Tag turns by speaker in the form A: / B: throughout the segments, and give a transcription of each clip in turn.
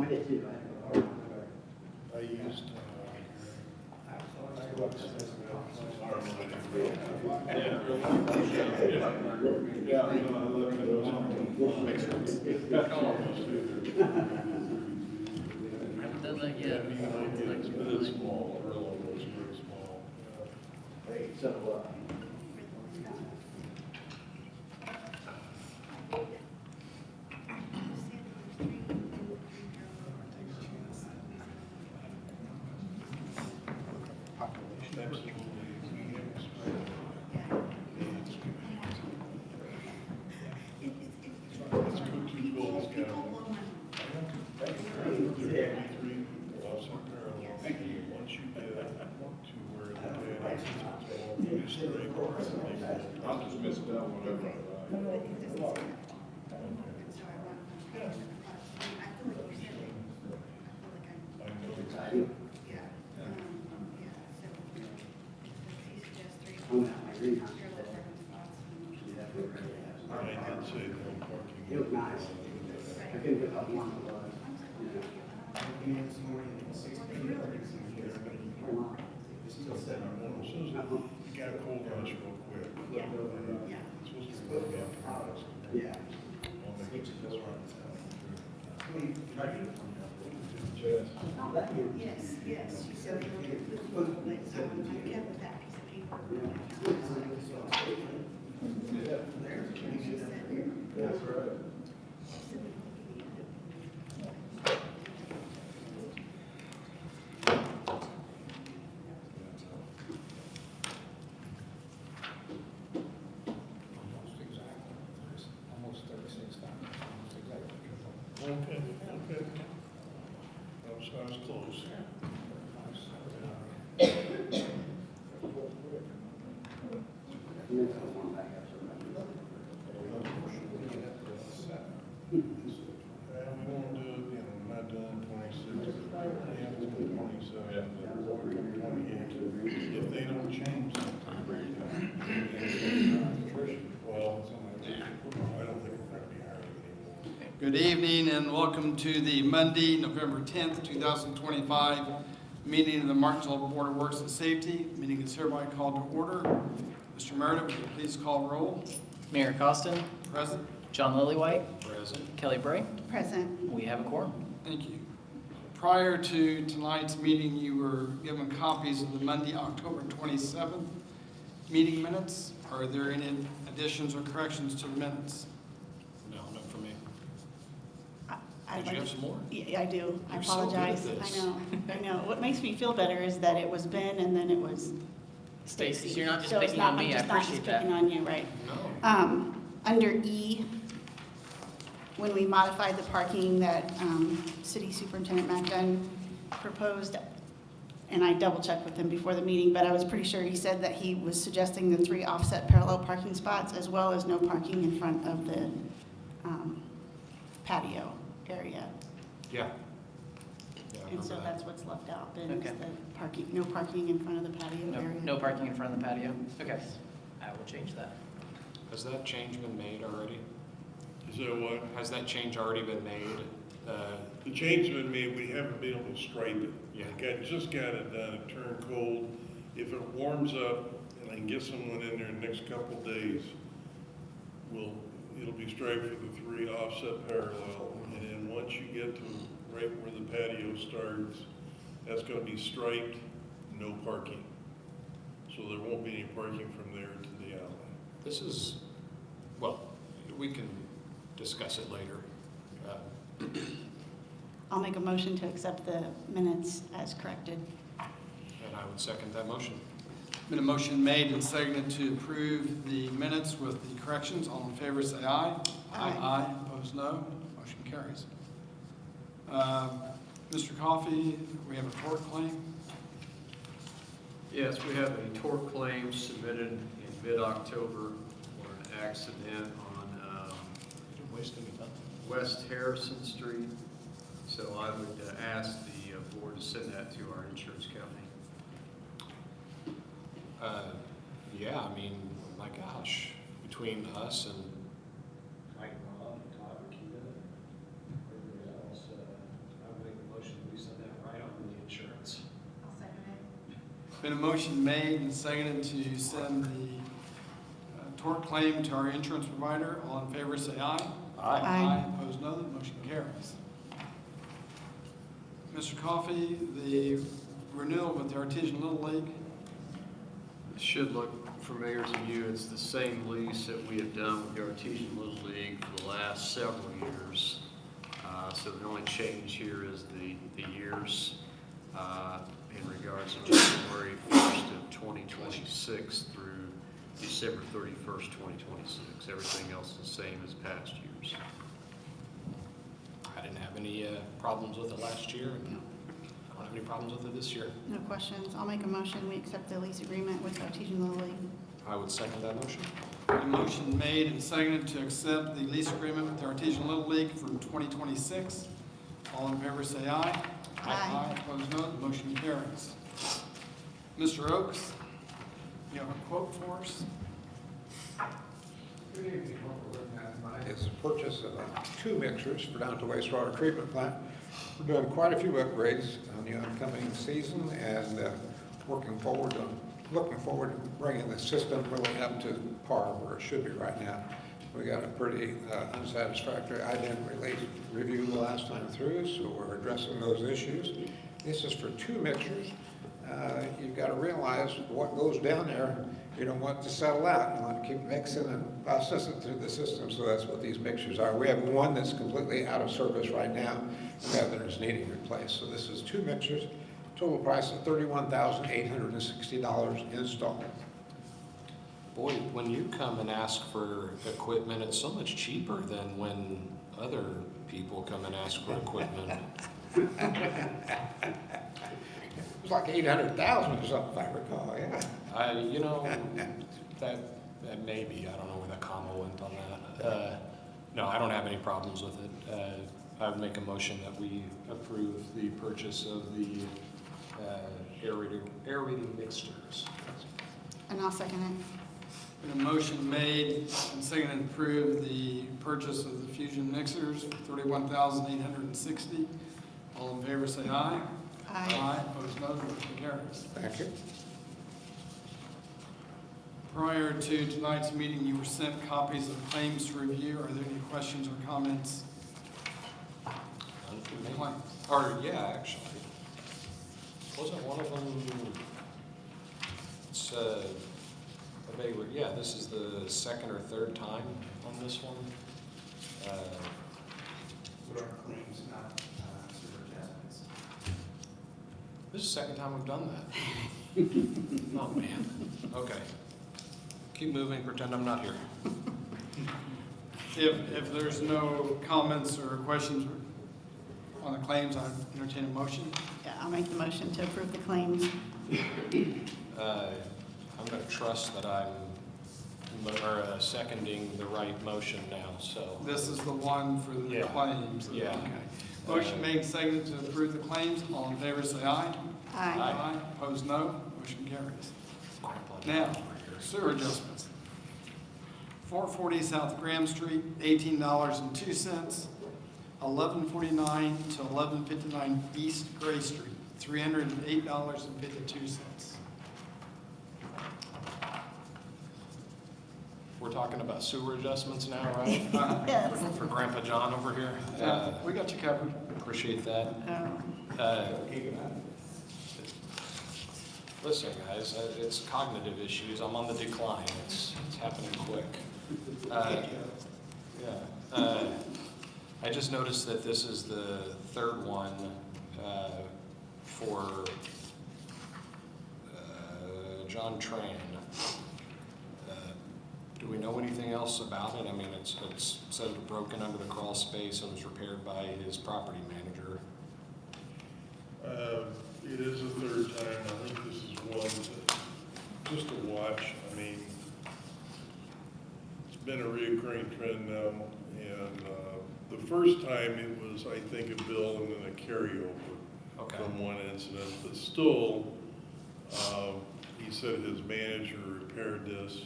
A: did too.
B: I used,
C: Haven't done that yet.
B: it's really small, really almost very small.
A: So,
B: Absolutely. It's cookie gold, it's got a 33 offset parallel. Once you get to where the pad is, it's all pretty straight.
D: I'll just miss that one.
B: I know. I did say no parking.
A: it was nice. I couldn't pick up one.
B: It got a cold rush real quick. It's supposed to be after this.
A: Yeah.
B: I'll make it this one.
E: Yes, yes, she said they look at this one, but I kept that piece of paper.
D: That's right.
B: Okay, okay. I was close. We won't do it, we're not doing 26, we have to do 27, but we're going to 28. If they don't change something. Well, I don't think we're going to be hiring anymore.
F: Good evening and welcome to the Monday, November 10th, 2025 meeting of the Martinsville Board of Works and Safety. Meeting is hereby called to order. Mr. Meredith, will you please call roll?
C: Mayor Costin,
F: Present.
C: John Lillywhite,
F: Present.
C: Kelly Bray.
E: Present.
C: We have a quorum.
F: Thank you. Prior to tonight's meeting, you were given copies of the Monday, October 27th meeting minutes. Are there any additions or corrections to the minutes?
G: No, not for me.
E: I'd
G: Did you
E: like-
G: have some more?
E: Yeah, I do. I
G: You're so good at
E: apologize.
G: this.
E: I know. What makes me feel better is that it was Ben and then it was
C: Stacy,
E: Stacy.
C: so you're not just
E: So it's
C: picking on
E: I'm
C: me. I
E: just not just
C: appreciate that.
E: picking on you, right?
G: No.
E: Under E, when we modified the parking that City Superintendent Mack Dunn proposed, and I double-checked with him before the meeting, but I was pretty sure he said that he was suggesting the 3 offset parallel parking spots as well as no parking in front of the patio area.
G: Yeah. Yeah, I
E: And so
G: remember
E: that's what's left out, then, is
C: Okay.
E: the parking, no parking in front of the patio
C: No,
E: area.
C: no parking in front of the patio? Okay, I will change that.
G: that. Has that change been made already?
B: Is that what?
G: Has that change already been made?
B: The change has been made, we haven't been able to stripe it.
G: Yeah.
B: Just got it done, it turned cold. If it warms up and I can get someone in there in the next couple of days, it'll be striped for the 3 offset parallel. And then once you get to right where the patio starts, that's gonna be striped, no parking. So there won't be any parking from there to the alley.
G: This is, well, we can discuss it later.
E: I'll make a motion to accept the minutes as corrected.
G: And I would second that motion.
F: Been a motion made and seconded to approve the minutes with the corrections. All in favor, say aye.
E: Aye.
F: Aye. Opposed, no. Motion carries. Mr. Coffey, we have a tort claim.
H: Yes, we have a tort claim submitted in mid-October for an accident on
G: Didn't waste any time.
H: West Harrison Street. So I would ask the board to send that to our insurance company.
G: Yeah, I mean, my gosh, between us and
I: Mike Ron, Todd Akita, everybody else, I would
F: Been a motion made and seconded to send the tort claim to our insurance provider. All in favor, say aye.
E: Aye.
F: Opposed, no. The motion carries. Mr. Coffey, the renewal with the Artesian Little League.
H: It should look familiar to you. It's the same lease that we have done with the Artesian Little League for the last several years. So the only change here is the years in regards to January 1st of 2026 through December 31st, 2026. Everything else is the same as past years.
G: I didn't have any problems with it last year, and I don't have any problems with it this year.
E: No questions. I'll make a motion. We accept the lease agreement with Artesian Little League.
G: I would second that motion.
F: A motion made and seconded to accept the lease agreement with the Artesian Little League for 2026. All in favor, say aye.
E: Aye.
F: Opposed, no. The motion carries. Mr. Oakes, you have a quote for us?
I: Good evening. What we're looking at tonight is the purchase of 2 mixers for down to wastewater treatment plant. We're doing quite a few upgrades on the oncoming season and looking forward to bringing the system really up to par where it should be right now. We got a pretty unsatisfactory identity review the last time through, so we're addressing those issues. This is for 2 mixers. You've got to realize what goes down there, you don't want to settle out. You want to keep mixing and processing through the system, so that's what these mixers are. We have one that's completely out of service right now, and the other is needing replaced. So this is 2 mixers, total price of $31,860 installed.
G: Boy, when you come and ask for equipment, it's so much cheaper than when other people come and ask for equipment.
I: It was like $800,000 or something, if I recall, yeah.
G: You know, that may be, I don't know where the comma went on that. No, I don't have any problems with it. I would make a motion that we approve the purchase of the aerating mixtures.
E: And I'll second it.
F: Been a motion made and seconded to approve the purchase of the fusion mixers for $31,860. All in favor, say aye.
E: Aye.
F: Opposed, no. The motion carries.
I: Thank you.
F: Prior to tonight's meeting, you were sent copies of claims to review. Are there any questions or comments?
G: None for me.
F: Claims.
G: Or, yeah, actually. Wasn't one of them, it's, yeah, this is the second or third time on this one.
J: What are claims, not sewer adjustments?
G: This is the second time we've done that. Oh, man. Okay. Keep moving, pretend I'm not here.
F: If there's no comments or questions on the claims, I entertain a motion.
E: Yeah, I'll make the motion to approve the claims.
G: I'm going to trust that I'm seconding the right motion now, so.
F: This is the one for the
G: Yeah.
F: claims.
G: Yeah.
F: Okay. Motion made, seconded to approve the claims. All in favor, say aye.
E: Aye.
F: Opposed, no. Motion carries.
G: Crap on
F: Now,
G: over here.
F: sewer adjustments. 440 South Graham Street, $18.02. 1149 to 1159 East Gray Street, $308.52.
G: We're talking about sewer adjustments now, right?
E: Yes.
G: For Grandpa John over here.
F: We got you covered.
G: Appreciate that. Listen, guys, it's cognitive issues. I'm on the decline. It's happening quick. I just noticed that this is the third one for John Tran. Do we know anything else about it? I mean, it says broken under the crawl space and was repaired by his property manager.
B: It is the third time. I think this is one that, just to watch. I mean, it's been a reoccurring trend now. And the first time it was, I think, a bill and then a carryover from one incident. But still, he said his manager repaired this.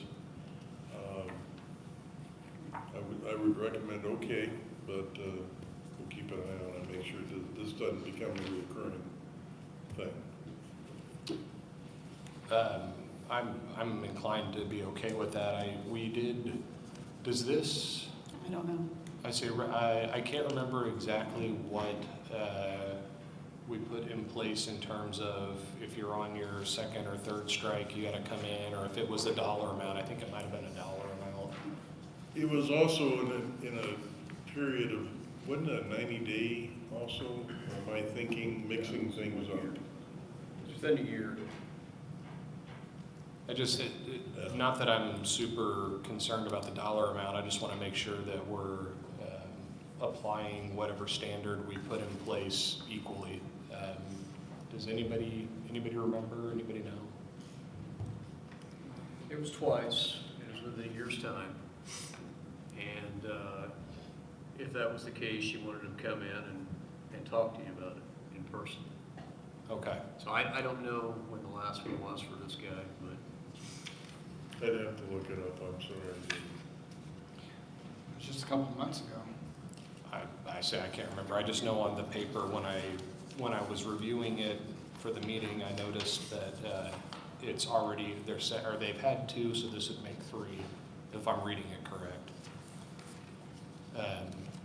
B: I would recommend okay, but we'll keep an eye on it, make sure that this doesn't become a recurring thing.
G: I'm inclined to be okay with that. Does this,
E: I don't know.
G: I can't remember exactly what we put in place in terms of if you're on your second or third strike, you gotta come in, or if it was a dollar amount. I think it might have been a dollar amount.
B: It was also in a period of, wasn't it a 90-day also? Or am I thinking, mixing things up?
H: Within a year.
G: Not that I'm super concerned about the dollar amount, I just want to make sure that we're applying whatever standard we put in place equally. Does anybody remember, anybody know?
H: It was twice, it was within a year's time. And if that was the case, you wanted him to come in and talk to you about it in person.
G: Okay.
H: So I don't know when the last one was for this guy, but
B: I'd have to look it up, I'm sorry.
F: It was just a couple of months ago.
G: I say I can't remember. I just know on the paper when I was reviewing it for the meeting, I noticed that it's already, they've had 2, so this would make 3, if I'm reading it correct.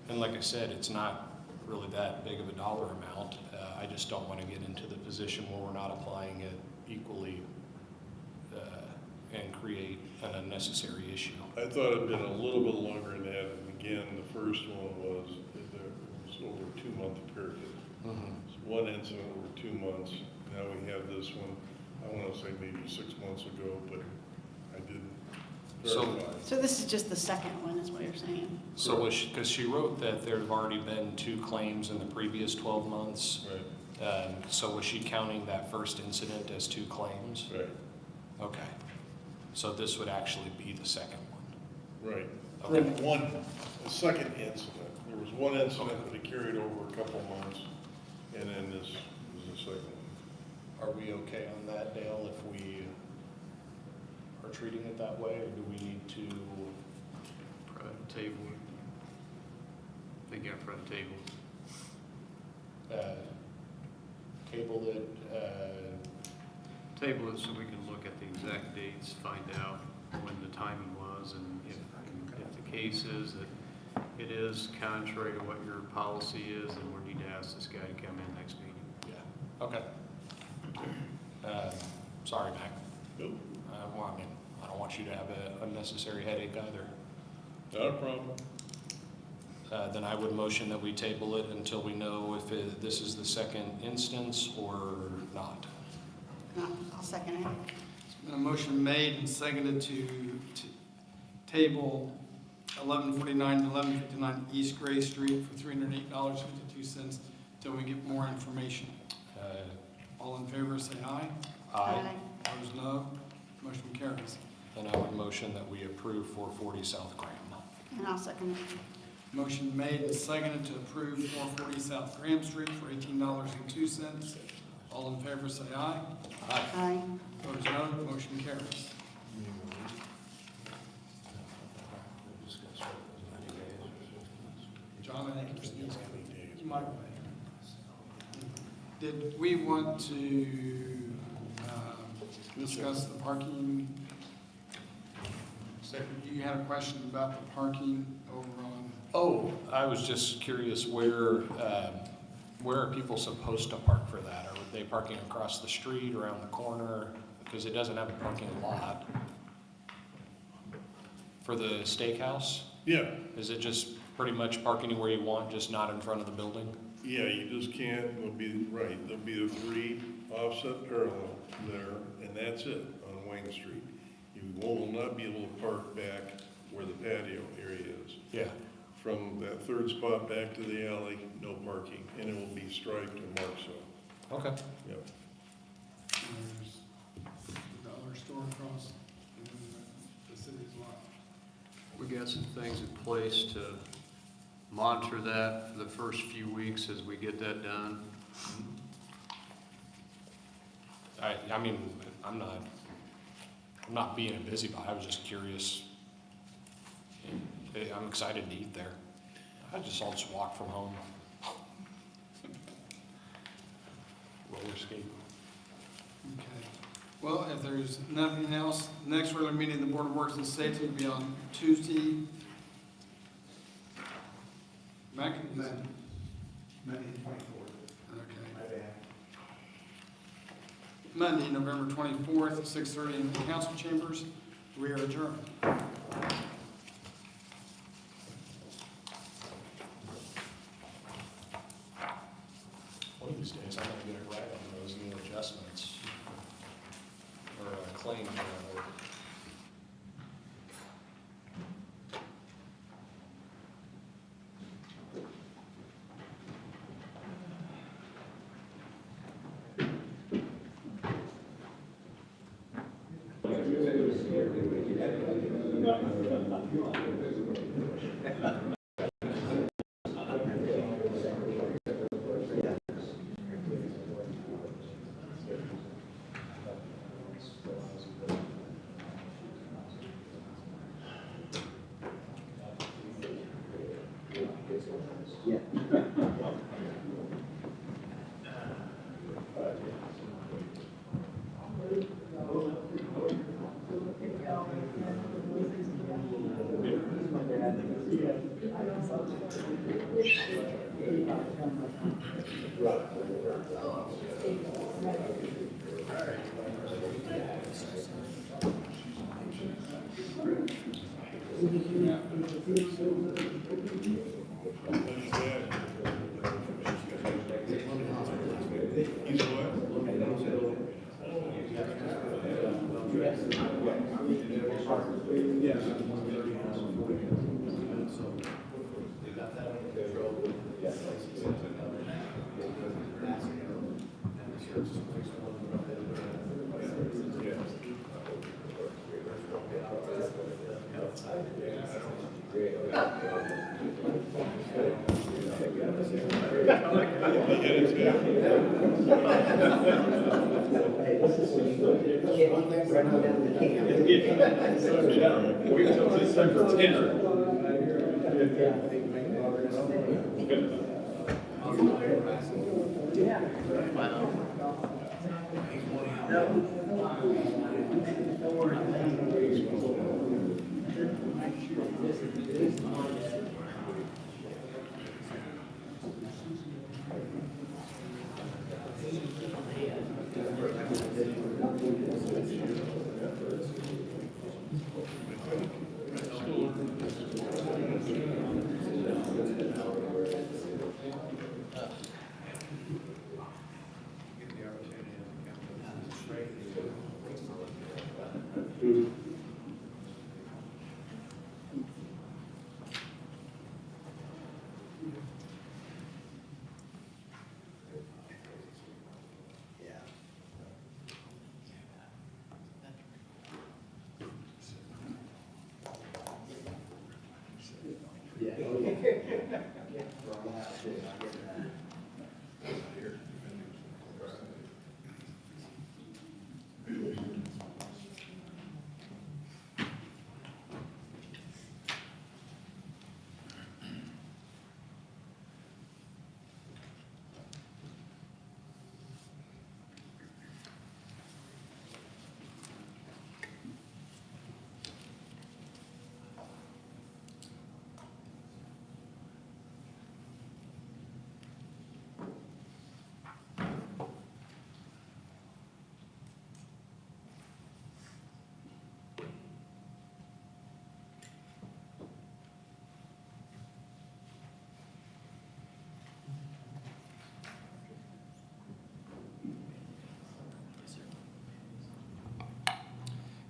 G: And like I said, it's not really that big of a dollar amount. I just don't want to get into the position where we're not applying it equally and create an unnecessary issue.
B: I thought it'd been a little bit longer than that, and again, the first one was, it was over a 2-month period.
G: Mm-hmm.
B: It's one incident over 2 months, now we have this one, I want to say maybe 6 months ago, but I didn't verify.
E: So this is just the second one, is what you're saying?
G: So was she, because she wrote that there have already been 2 claims in the previous 12 months.
B: Right,
G: So was she counting that first incident as 2 claims?
B: right,
G: Okay. So this would actually be the second one.
B: right.
G: Okay.
B: The second incident, there was one incident, but it carried over a couple months, and then this was the second one.
G: Are we okay on that, Dale, if we are treating it that way, or do we need to?
H: private table. I think I private table.
G: Table it,
H: Table it so we can look at the exact dates, find out when the timing was, and if the case is that it is contrary to what your policy is, then we need to ask this guy to come in next meeting.
G: yeah, okay. Sorry, Mac.
B: Nope,
G: Well, I mean, I don't want you to have an unnecessary headache either.
B: not a problem.
G: Then I would motion that we table it until we know if this is the second instance or not.
E: I'll second it.
F: There's been a motion made and seconded to table 1149 to 1159 East Gray Street for $308.52 until we get more information. All in favor, say aye.
G: Aye.
F: Opposed, no. Motion carries.
G: Then I would motion that we approve 440 South Graham.
E: And I'll second it.
F: Motion made and seconded to approve 440 South Graham Street for $18.02. All in favor, say aye.
E: Aye.
F: Opposed, no. Motion carries. John, I think you might. Did we want to discuss the parking? You had a question about the parking over on,
G: Oh, I was just curious where are people supposed to park for that? Are they parking across the street, around the corner? Because it doesn't have a parking lot. For the steakhouse,
B: Yeah,
G: is it just pretty much park anywhere you want, just not in front of the building?
B: yeah, you just can't, there'll be the 3 offset parallel there, and that's it on Wayne Street. You will not be able to park back where the patio area is.
G: Yeah.
B: From that third spot back to the alley, no parking, and it will be striped and marked so.
G: Okay.
B: Yep.
F: there's the other store across the city's lot.
H: We got some things in place to monitor that for the first few weeks as we get that done.
G: I mean, I'm not being a busybody. I was just curious. I'm excited to eat there. I'll just walk from home. Roller skate.
F: Okay. Well, if there's nothing else, the next regular meeting of the Board of Works and Safety will be on Tuesday. Mac?
J: Monday the 24th.
F: Okay.
J: My bad.
F: Monday, November 24th, 6:30 in the council chambers. We are adjourned.
G: One of these days, I'm gonna get it right on those new adjustments, or claims, rather.
B: He's what?
A: Hey, this is when you go to the camp, running down the camp.
D: Wait until December 10th.
C: Wow.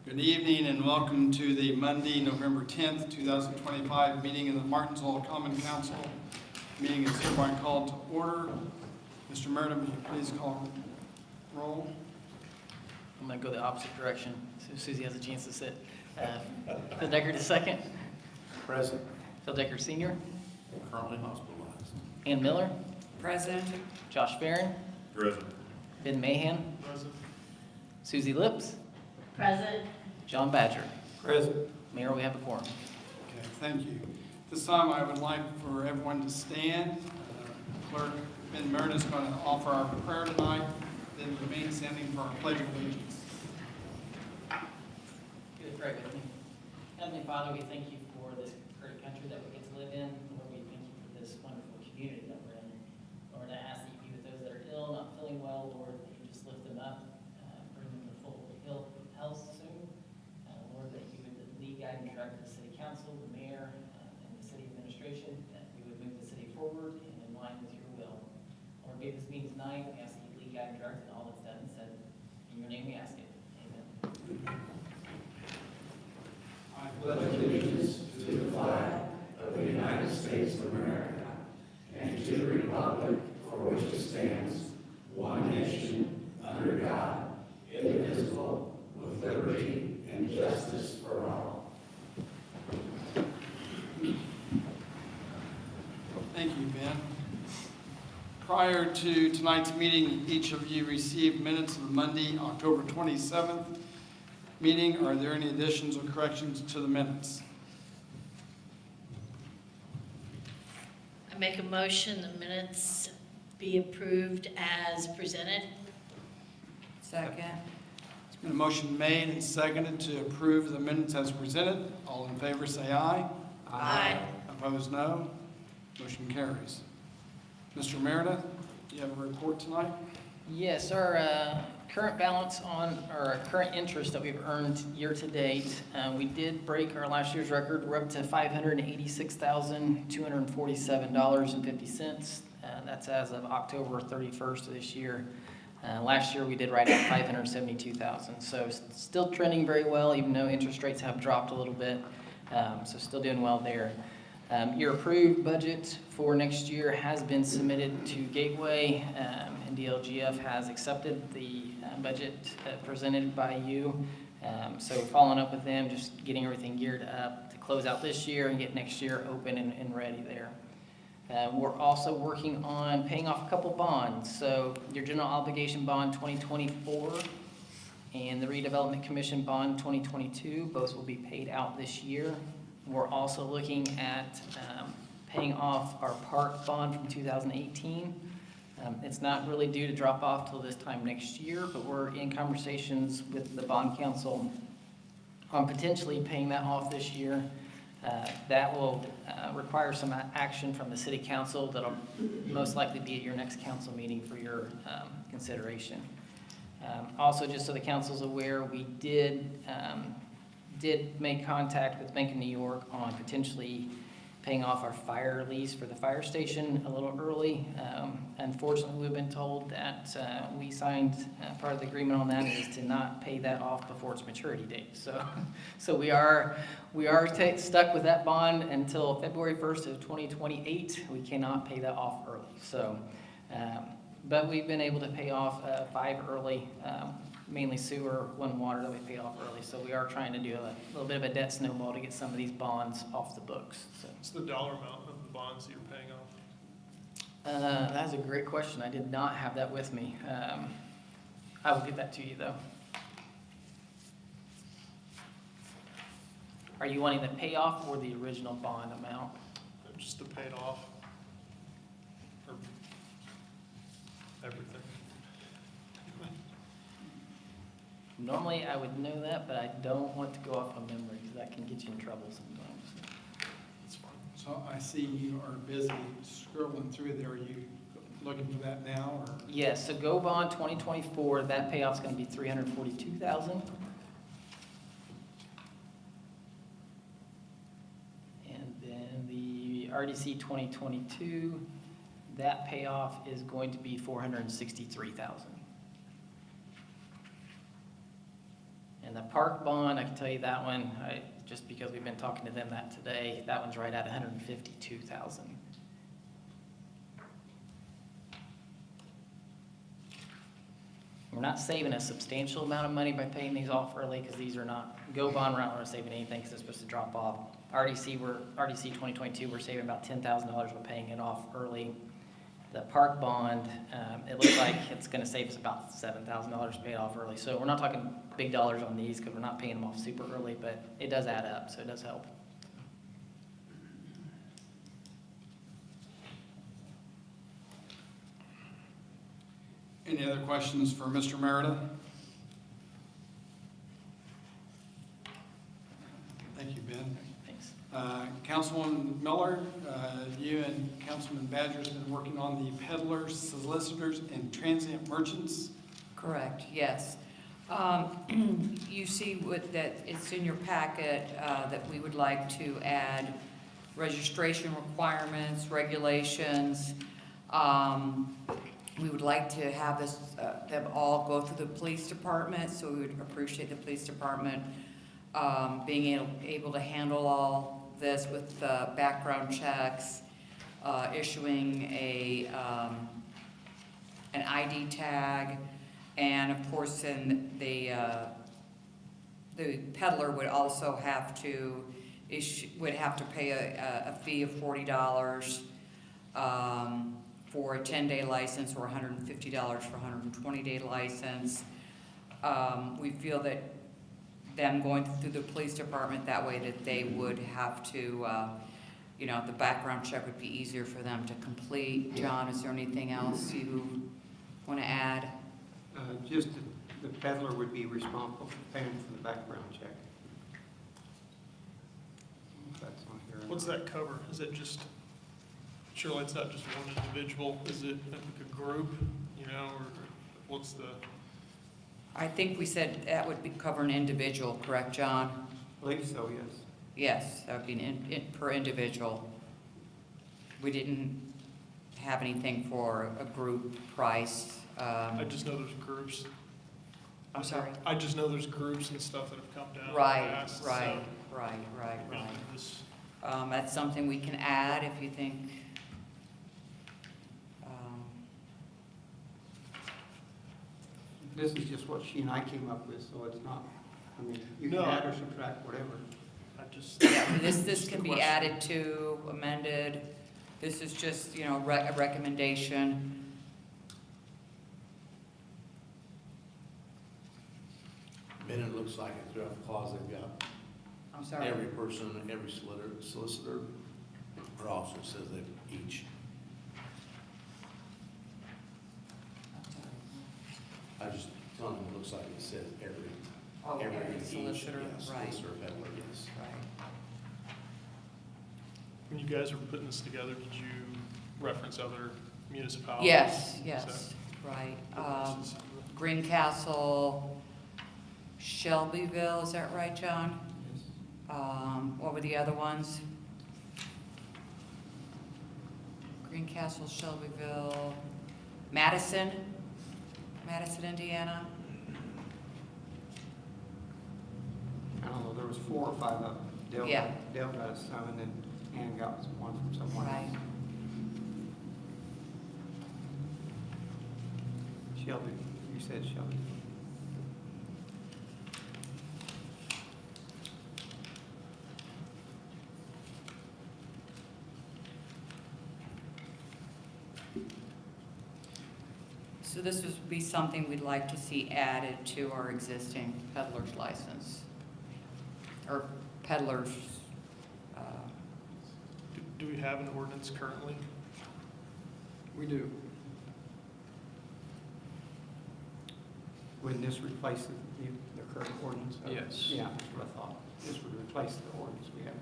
F: Good evening and welcome to the Monday, November 10th, 2025 meeting of the Martinsville Common Council. Meeting is hereby called to order. Mr. Meredith, will you please call roll?
C: I'm going to go the opposite direction so Susie has a chance to sit. Phil Deckard is second.
J: Present.
C: Phil Deckard Sr.
J: Currently hospitalized.
C: Ann Miller.
K: Present.
C: Josh Barron.
B: Present.
C: Ben Mahan.
B: Present.
C: Susie Lips.
K: Present.
C: John Badger.
J: Present.
C: Mayor, we have a quorum.
F: Okay, thank you. This time I would like for everyone to stand. Clerk Ben Meredith is going to offer our prayer tonight, then remain standing for our pledge of allegiance.
C: pray with me. Heavenly Father, we thank you for this great country that we get to live in. Lord, we thank you for this wonderful community that we're in. Lord, I ask that you be with those that are ill, not feeling well, Lord, that you just lift them up, bring them to full health soon. Lord, that you would lead, guide, and direct the city council, the mayor, and the city administration, that we would move the city forward and in line with your will. Lord, be this meeting tonight. We ask that you lead, guide, and direct in all that's done and said. In your name we ask it. Amen.
J: I pledge allegiance to the flag of the United States of America and to the republic for which it stands, one nation, under God, indivisible, with liberty and justice for all.
F: Thank you, Ben. Prior to tonight's meeting, each of you received minutes of the Monday, October 27th meeting. Are there any additions or corrections to the minutes?
K: I make a motion the minutes be approved as presented. Second.
F: There's been a motion made and seconded to approve the minutes as presented. All in favor say aye.
K: Aye.
F: Opposed, no. Motion carries. Mr. Meredith, do you have a report tonight?
C: Yes, our current balance on our current interest that we've earned year to date, we did break our last year's record. We're up to $586,247.50. That's as of October 31st of this year. Last year we did right at $572,000. So still trending very well, even though interest rates have dropped a little bit. So still doing well there. Your approved budget for next year has been submitted to Gateway, and DLGF has accepted the budget presented by you. So following up with them, just getting everything geared up to close out this year and get next year open and ready there. We're also working on paying off a couple bonds. So your general obligation bond 2024 and the redevelopment commission bond 2022, both will be paid out this year. We're also looking at paying off our park bond from 2018. It's not really due to drop off till this time next year, but we're in conversations with the bond council on potentially paying that off this year. That will require some action from the city council that'll most likely be at your next council meeting for your consideration. Also, just so the council's aware, we did make contact with Bank of New York on potentially paying off our fire lease for the fire station a little early. Unfortunately, we've been told that we signed part of the agreement on that is to not pay that off before its maturity date. So we are stuck with that bond until February 1st of 2028. We cannot pay that off early. So, but we've been able to pay off 5 early. Mainly sewer, 1 water that we paid off early. So we are trying to do a little bit of a debt snowball to get some of these bonds off the books. So.
B: What's the dollar amount of the bonds that you're paying off?
C: That's a great question. I did not have that with me. I will get that to you though. Are you wanting the payoff or the original bond amount?
B: Just to pay it off? Or everything?
C: Normally I would know that, but I don't want to go off on memory because that can get you in trouble sometimes.
B: That's fine.
F: So I see you are busy scrolling through there. Are you looking for that now, or?
C: Yes, so Go Bond 2024, that payoff's going to be $342,000. And then the RDC 2022, that payoff is going to be $463,000. And the park bond, I can tell you that one, just because we've been talking to them that today, that one's right at $152,000. We're not saving a substantial amount of money by paying these off early because these are not, Go Bond, we're not saving anything because it's supposed to drop off. RDC 2022, we're saving about $10,000 by paying it off early. The park bond, it looks like it's going to save us about $7,000 to pay it off early. So we're not talking big dollars on these because we're not paying them off super early, but it does add up, so it does help.
F: Any other questions for Mr. Meredith? Councilman Miller, you and Councilman Badger has been working on the peddlers, solicitors, and transient merchants.
L: Correct, yes. You see that it's in your packet that we would like to add registration requirements, regulations. We would like to have them all go through the police department, so we would appreciate the police department being able to handle all this with background checks, issuing an ID tag, and of course, then the peddler would also have to pay a fee of $40 for a 10-day license, or $150 for a 120-day license. We feel that them going through the police department, that way that they would have to, the background check would be easier for them to complete. John, is there anything else you want to add?
M: Just the peddler would be responsible for paying for the background check. That's on here.
D: What's that cover? Is it just, surely it's not just one individual, is it like a group, or what's the?
L: I think we said that would cover an individual, correct, John?
M: I believe so, yes.
L: Yes, that would be per individual. We didn't have anything for a group price.
D: I just know there's groups.
L: I'm sorry?
D: I just know there's groups and stuff that have come down.
L: Right,
D: past,
L: right,
D: so,
L: right.
D: this-
L: That's something we can add if you think.
M: This is just what she and I came up with, so it's not, you can
D: No.
M: add or subtract, whatever.
D: I just.
L: Yeah, this
D: just
L: can
D: a
L: be
D: question.
L: added to, amended. This is just, a recommendation.
A: Ben, it looks like it throughout the clause, they've got
L: I'm sorry.
A: every person, every solicitor, it also says they each. I just telling them, it looks like it says every.
L: Oh, every
A: each,
L: solicitor,
A: yes,
L: right.
A: Solicitor, peddler, yes.
L: Right.
D: When you guys were putting this together, did you reference other municipalities?
L: Yes,
D: So-
L: right. Greencastle, Shelbyville, is that right, John? What were the other ones? Greencastle, Shelbyville, Madison, Indiana.
M: I don't know, there was 4 or 5 of them.
L: Yeah.
M: Dale got us some, and then Ann got us one from someone
L: Right.
M: else. Shelby, you said Shelby.
L: So this would be something we'd like to see added to our existing peddler's license, or peddler's,
D: Do we have an ordinance currently?
M: We do. Wouldn't this replace the current ordinance?
H: Yes.
M: Yeah, that's what I thought. This would replace the ordinance we have now.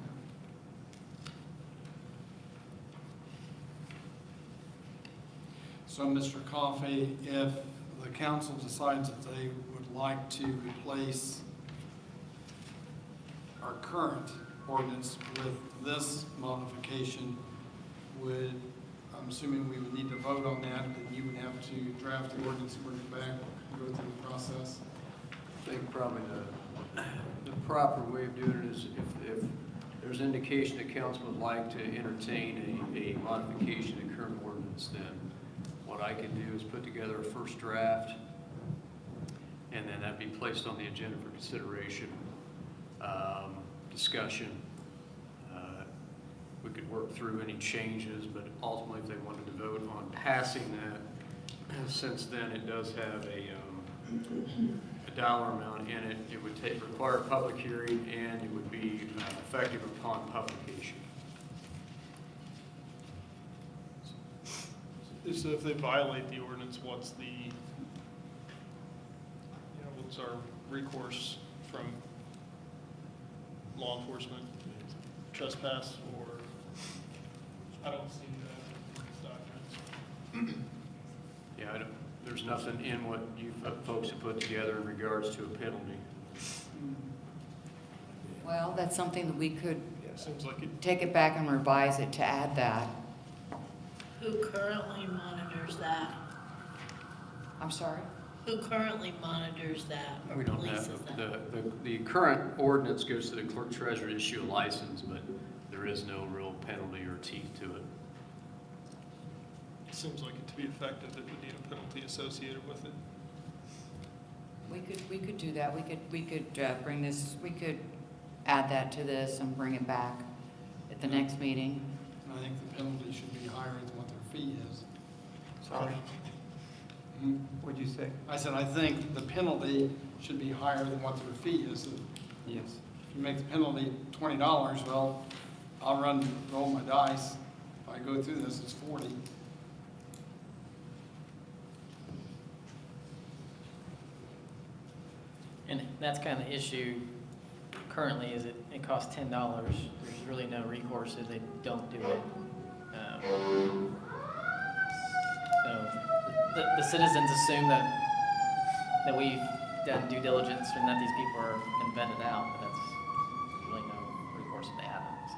F: So, Mr. Coffey, if the council decides that they would like to replace our current ordinance with this modification, I'm assuming we would need to vote on that, and you would have to draft the ordinance and bring it back, and go through the process.
H: I think probably the proper way of doing it is if there's indication that council would like to entertain a modification of current ordinance, then what I can do is put together a first draft, and then that'd be placed on the agenda for consideration, discussion. We could work through any changes, but ultimately if they wanted to vote on passing that, since then it does have a dollar amount in it, it would require a public hearing, and it would be effective upon publication.
D: So if they violate the ordinance, what's our recourse from law enforcement? Trespass or? I don't see that in these documents.
H: Yeah, there's nothing in what you folks have put together in regards to a penalty.
L: Well, that's something that we could
D: Seems like it,
L: take it back and revise it to add that.
K: Who currently monitors that?
L: I'm sorry?
K: Who currently monitors that or
H: We don't
K: polices
H: have,
K: that?
H: the current ordinance goes to the clerk treasurer to issue a license, but there is no real penalty or teeth to it.
D: it seems like it to be effective, it would need a penalty associated with it.
L: We could do that. We could bring this, we could add that to this and bring it back at the next meeting.
F: And I think the penalty should be higher than what their fee is.
M: Sorry,
F: Mhm.
M: what'd you say?
F: I said, I think the penalty should be higher than what their fee is.
M: Yes.
F: If you make the penalty $20, well, I'll roll my dice. If I go through this, it's 40.
C: And that's kind of the issue currently, is it costs $10. There's really no recourse if they don't do it. So the citizens assume that we've done due diligence and that these people are been vetted out, but that's really no recourse if they haven't, so.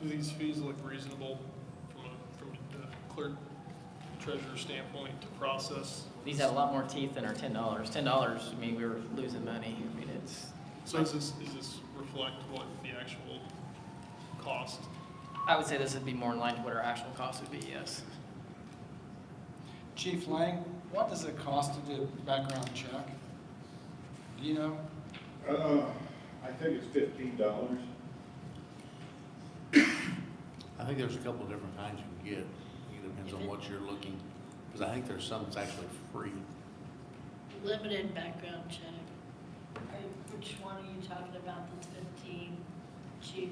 D: Do these fees look reasonable from the clerk treasurer standpoint to process?
C: These have a lot more teeth than our $10. $10, I mean, we were losing money. I mean, it's,
D: So does this reflect what the actual cost?
C: I would say this would be more in line to what our actual cost would be, yes.
F: Chief Lang, what does it cost to do a background check? Do you know?
B: I think it's $15.
N: I think there's a couple of different kinds you can get. It depends on what you're looking, because I think there's some that's actually free.
K: Limited background check. Which one are you talking about, that's 15, chief?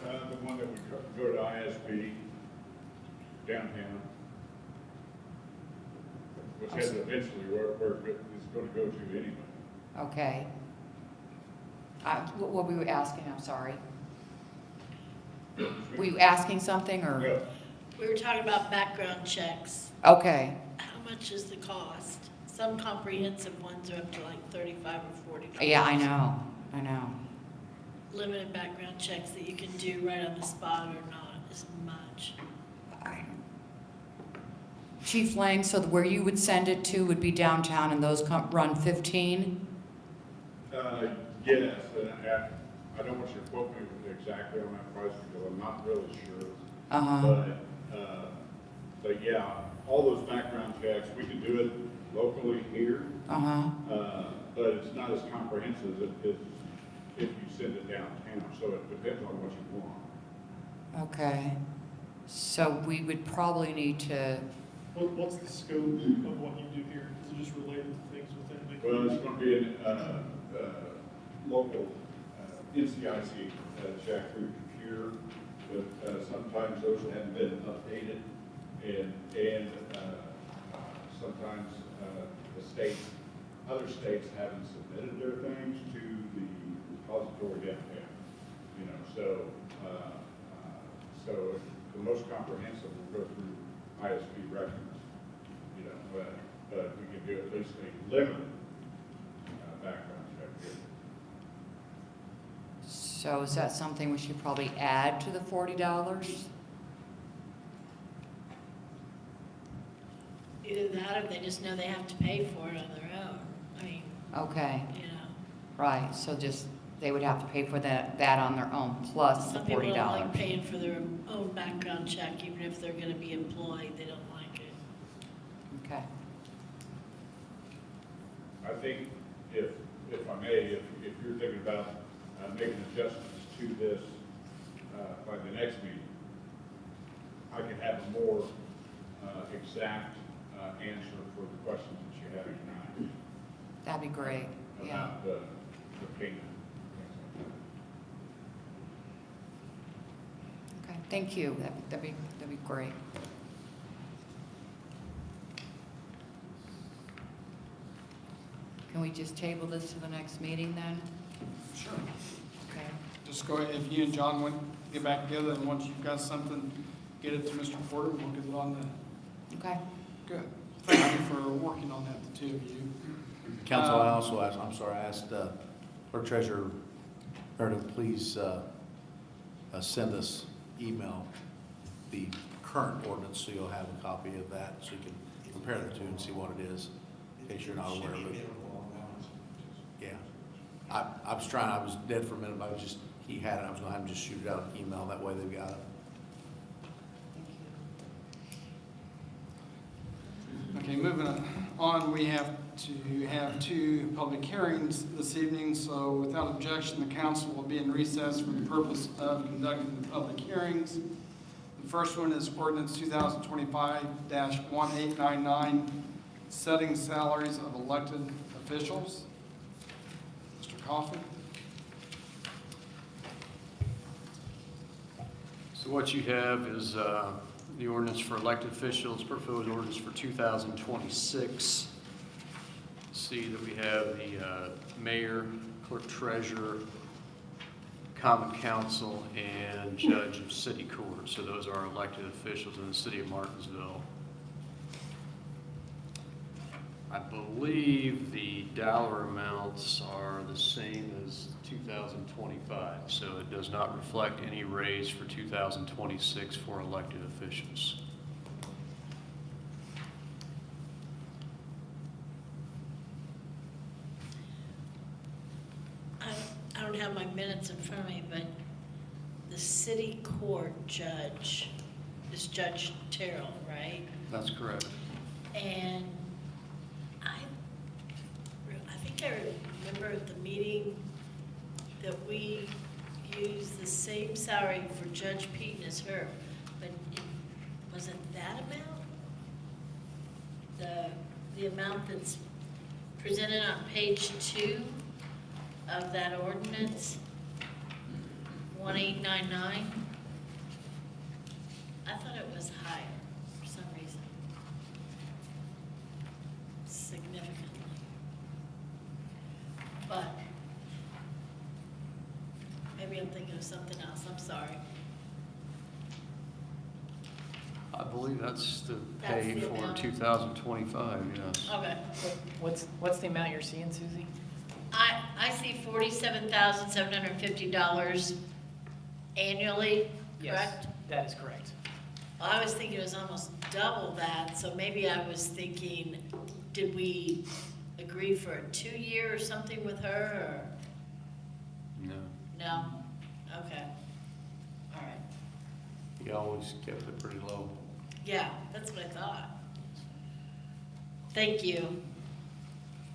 B: The one that we go to ISB downtown, which has eventually where it's going to go to anyway.
L: Okay. What were we asking? I'm sorry. Were you asking something or?
B: No.
K: We were talking about background checks.
L: Okay.
K: How much is the cost? Some comprehensive ones are up to like $35 or $40.
L: Yeah, I know.
K: Limited background checks that you can do right on the spot or not as much.
L: Chief Lang, so where you would send it to would be downtown and those run 15?
B: Yes, and I don't want you to quote me exactly on that price because I'm not really sure.
L: Uh-huh.
B: But yeah, all those background checks, we can do it locally here.
L: Uh-huh.
B: But it's not as comprehensive as if you send it downtown, so it depends on what you want.
L: Okay. So we would probably need to,
D: What's the scope of what you do here? Is it just related to things within the
B: Well,
D: community?
B: it's going to be a local NCIC check through the computer, but sometimes those haven't been updated, and sometimes other states haven't submitted their things to the repository downtown. You know, so the most comprehensive will go through ISP records. You know, but we can do at least a limited background check here.
L: so is that something we should probably add to the $40?
K: Either that or they just know they have to pay for it on their own. I mean,
L: Okay,
K: you know.
L: right, so just, they would have to pay for that on their own, plus the
K: Some people don't like
L: $40.
K: paying for their own background check, even if they're gonna be employed, they don't like it.
L: Okay.
B: I think if I may, if you're thinking about making adjustments to this by the next meeting, I can have a more exact answer for the questions that you have tonight
L: That'd be great, yeah.
B: about the payment.
L: Okay, thank you, that'd be great. Can we just table this to the next meeting then?
F: Sure.
L: Okay.
F: just go ahead, if you and John want to get back together, and once you've got something, get it to Mr. Porter, we'll get it on the,
L: Okay.
F: good. Thank you for working on that, the two of you.
N: Council, I also asked, I'm sorry, I asked Clerk Treasurer Meredith, please send us email the current ordinance so you'll have a copy of that so you can compare the two and see what it is, in case you're not aware of it. Yeah. I was trying, I was dead for a minute, but I was just, he had it, I was gonna have him just shoot it out an email, that way they've got it.
F: Okay, moving on, we have to have two public hearings this evening, so without objection, the council will be in recess for the purpose of conducting the public hearings. The first one is ordinance 2025-1899, setting salaries of elected officials. Mr. Coffey?
H: So what you have is the ordinance for elected officials, proposed ordinance for 2026. See that we have the mayor, clerk treasurer, common council, and judge of city court. So those are elected officials in the city of Martinsville. I believe the dollar amounts are the same as 2025, so it does not reflect any raise for 2026 for elected officials.
K: I don't have my minutes in front of me, but the city court judge is Judge Terrell, right?
H: That's correct.
K: And I think I remember at the meeting that we used the same salary for Judge Peyton as her, but was it that amount? The amount that's presented on page 2 of that ordinance, 1899? I thought it was higher for some reason. Significantly. But maybe I'm thinking of something else, I'm sorry.
H: I believe that's the
K: That's
H: pay
K: the
H: for
K: amount.
H: 2025, yes.
K: Okay.
C: What's the amount you're seeing, Susie?
K: I see $47,750 annually, correct?
C: That is correct.
K: Well, I was thinking it was almost double that, so maybe I was thinking, did we agree for a 2-year or something with her, or?
H: No.
K: No? Okay. All right.
N: He always kept it pretty low.
K: Yeah, that's what I thought. Thank you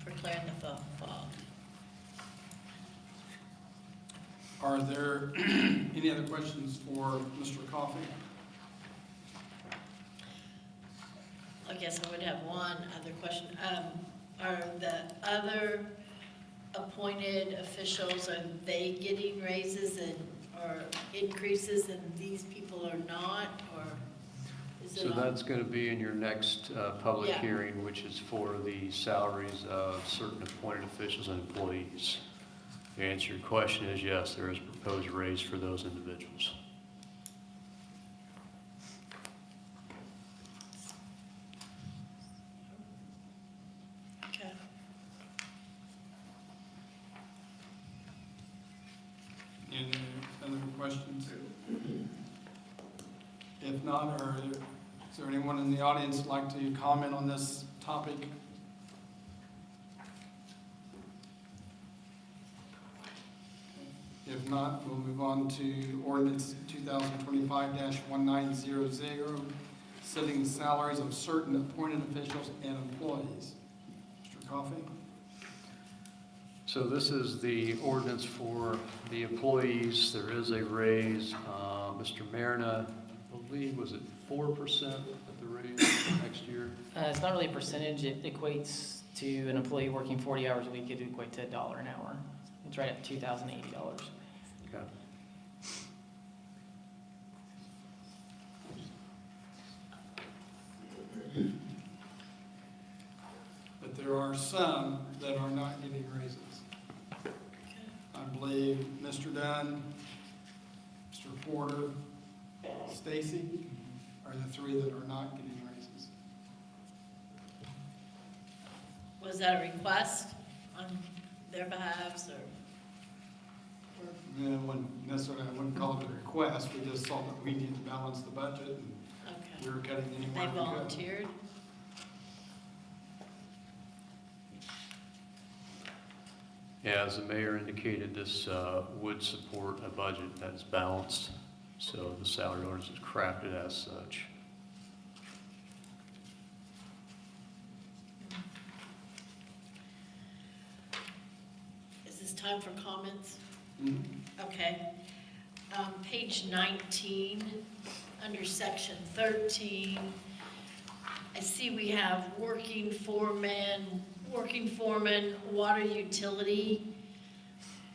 K: for clearing the fog.
F: Are there any other questions for Mr. Coffey?
K: I guess I would have one other question. Are the other appointed officials, are they getting raises or increases and these people are not, or is it?
H: So that's going to be in your next public
K: Yeah.
H: hearing, which is for the salaries of certain appointed officials and employees. The answer to your question is yes, there is a proposed raise for those individuals.
K: Okay.
F: Any other questions? If not, is there anyone in the audience who'd like to comment on this topic? If not, we'll move on to ordinance 2025-1900, setting salaries of certain appointed officials and employees. Mr. Coffey?
H: So this is the ordinance for the employees. There is a raise. Mr. Marina, I believe, was it 4% at the raise next year?
C: It's not really a percentage. It equates to an employee working 40 hours a week. It would equate to $1 an hour. It's right at $2,080.
H: Okay.
F: But there are some that are not getting raises. I believe Mr. Dunn Porter, Stacy are the three that are not getting raises.
K: Was that a request on their behalves, or?
F: Yeah, I wouldn't call it a request, we just saw that we need to balance the budget, and
K: Okay.
F: we were cutting
K: They
F: anywhere we could.
K: volunteered?
H: Yeah, as the mayor indicated, this would support a budget that's balanced, so the salary ordinance is crafted as such.
K: Is this time for comments?
F: Mhm.
K: Okay. Page 19, under section 13, I see we have working foreman, water utility,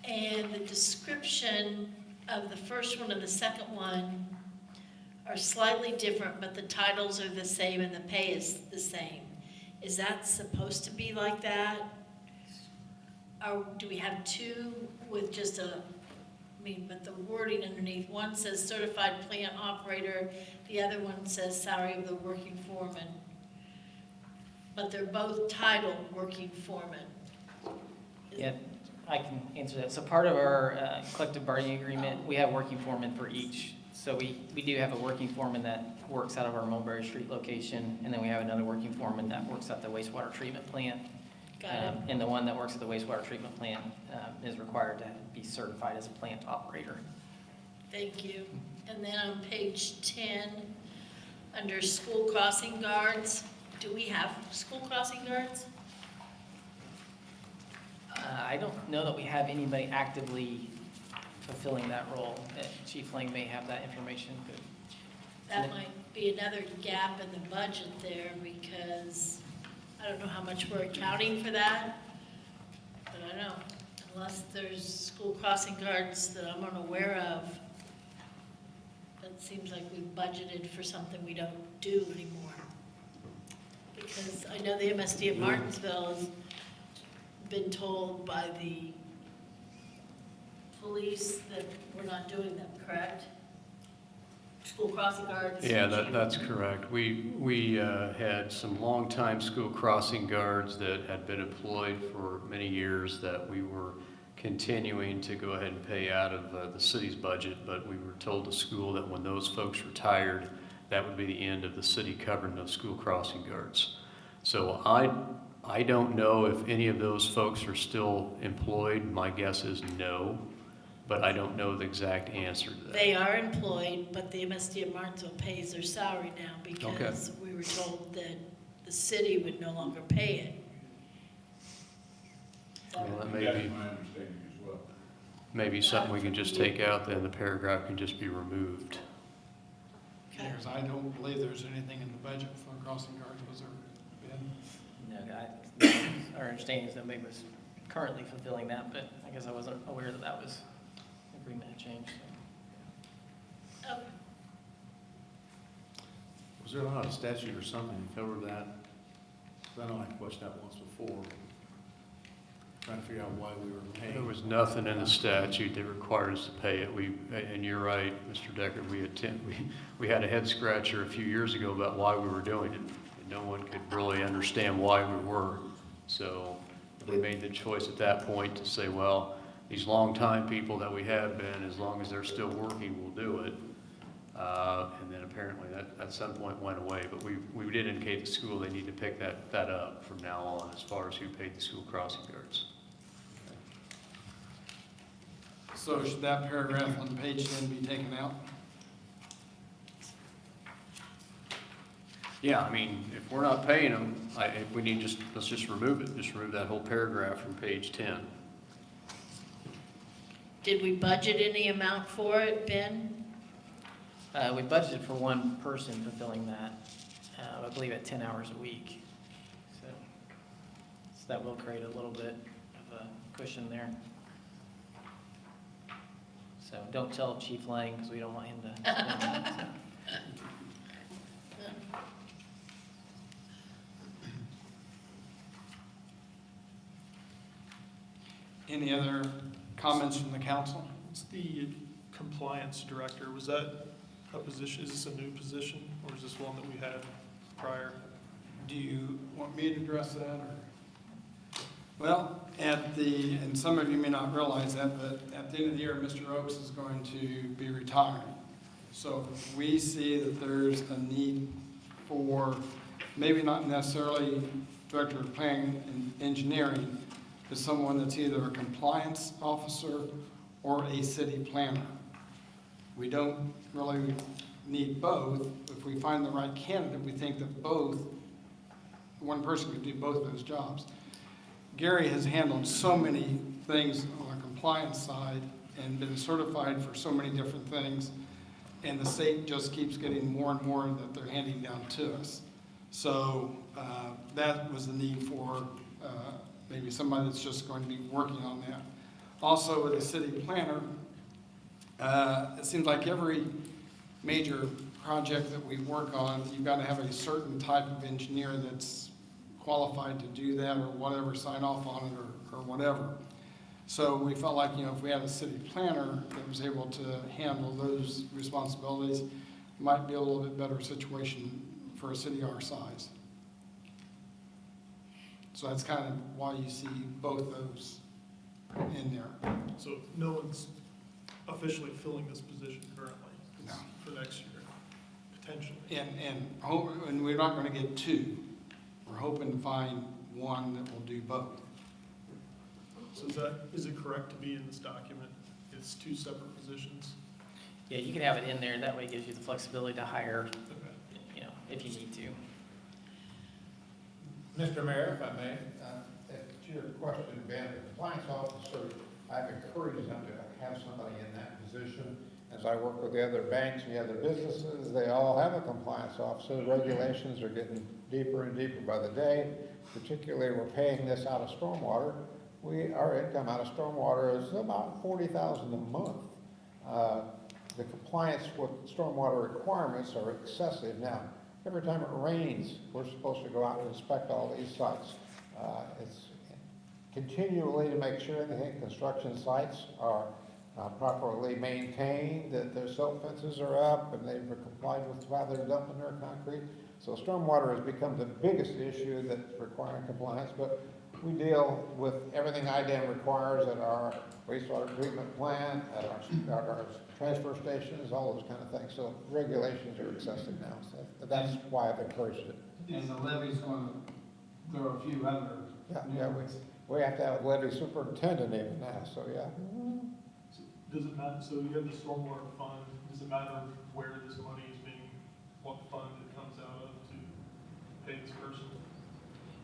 K: and the description of the first one and the second one are slightly different, but the titles are the same and the pay is the same. Is that supposed to be like that? Or do we have two with just but the wording underneath, one says certified plant operator, the other one says salary of the working foreman. But they're both titled working foreman.
C: Yeah, I can answer that. So part of our collective bargaining agreement, we have working foremen for each. So we do have a working foreman that works out of our Mulberry Street location, and then we have another working foreman that works at the wastewater treatment plant.
K: Got it.
C: And the one that works at the wastewater treatment plant is required to be certified as a plant operator.
K: Thank you. And then on page 10, under school crossing guards, do we have school crossing guards?
C: I don't know that we have anybody actively fulfilling that role. Chief Lang may have that information, but
K: That might be another gap in the budget there, because I don't know how much we're accounting for that. But I don't know, unless there's school crossing guards that I'm unaware of, it seems like we've budgeted for something we don't do anymore. Because I know the MSD of Martinsville has been told by the police that we're not doing them, correct? School crossing guards?
H: Yeah, that's correct. We had some longtime school crossing guards that had been employed for many years that we were continuing to go ahead and pay out of the city's budget, but we were told the school that when those folks retired, that would be the end of the city covering those school crossing guards. So I don't know if any of those folks are still employed. My guess is no, but I don't know the exact answer to that.
K: They are employed, but the MSD of Martinsville pays their salary now because we were told that the city would no longer pay it.
H: Well, that may be, maybe something we can just take out, then the paragraph can just be removed.
K: Okay.
F: Because I don't believe there's anything in the budget for crossing guards, was there, Ben?
C: no, our understanding is that Meg was currently fulfilling that, but I guess I wasn't aware that that was, the agreement had changed. So.
K: Okay.
N: Was there not a statute or something that covered that? 'Cause I know I questioned that once before, trying to figure out why we were paying.
H: There was nothing in the statute that required us to pay it. And you're right, Mr. Decker, we had a head scratcher a few years ago about why we were doing it. And no one could really understand why we were. So we made the choice at that point to say, well, these longtime people that we have been, as long as they're still working, we'll do it. And then apparently that at some point went away, but we did indicate to school they need to pick that up from now on as far as who paid the school crossing guards.
F: So should that paragraph on page 10 be taken out?
H: Yeah, I mean, if we're not paying them, we need let's just remove it. Just remove that whole paragraph from page 10.
K: Did we budget any amount for it, Ben?
C: We budgeted for one person fulfilling that, I believe at 10 hours a week. So that will create a little bit of a cushion there. So don't tell Chief Lang, because we don't want him to spend that, so.
F: Any other comments from the council?
D: It's the compliance director, was that a position, is this a new position, or is this one that we had prior?
F: Do you want me to address that, or? Well, and some of you may not realize that, but at the end of the year, Mr. Oakes is going to be retiring. So we see that there's a need for, maybe not necessarily director of planning and engineering, but someone that's either a compliance officer or a city planner. We don't really need both. If we find the right candidate, we think that one person could do both of those jobs. Gary has handled so many things on the compliance side and been certified for so many different things, and the state just keeps getting more and more that they're handing down to us. So that was the need for maybe somebody that's just going to be working on that. Also, with a city planner, it seems like every major project that we work on, you've got to have a certain type of engineer that's qualified to do that or whatever, sign off on it or whatever. So we felt like, if we had a city planner that was able to handle those responsibilities, it might be a little bit better situation for a city our size. So that's kind of why you see both those in there.
D: So no one's officially filling this position currently? It's
F: No.
D: for next year, potentially?
F: And we're not going to get two. We're hoping to find one that will do both.
D: So is it correct to be in this document? It's two separate positions?
C: Yeah, you can have it in there, that way it gives you the flexibility to hire, if you need to.
I: Mr. Mayor, if I may, to your question, Ben, the compliance officer, I've encouraged them to have somebody in that position. As I work with the other banks and the other businesses, they all have a compliance officer. The regulations are getting deeper and deeper by the day. Particularly, we're paying this out of stormwater. Our income out of stormwater is about $40,000 a month. The compliance with stormwater requirements are excessive. Now, every time it rains, we're supposed to go out and inspect all these sites. It's continually to make sure that construction sites are properly maintained, that their silt fences are up, and they've complied with how they're dumping their concrete. So stormwater has become the biggest issue that's requiring compliance, but we deal with everything IDAM requires at our wastewater treatment plant, at our transfer stations, all those kind of things. So regulations are excessive now, so that's why I've encouraged it.
F: And the levy's going to throw a few other.
I: Yeah, we have to have a levy superintendent even now, so yeah.
D: Does it matter, so you have the stormwater fund, does it matter where this money is being, what fund it comes out of to pay this person?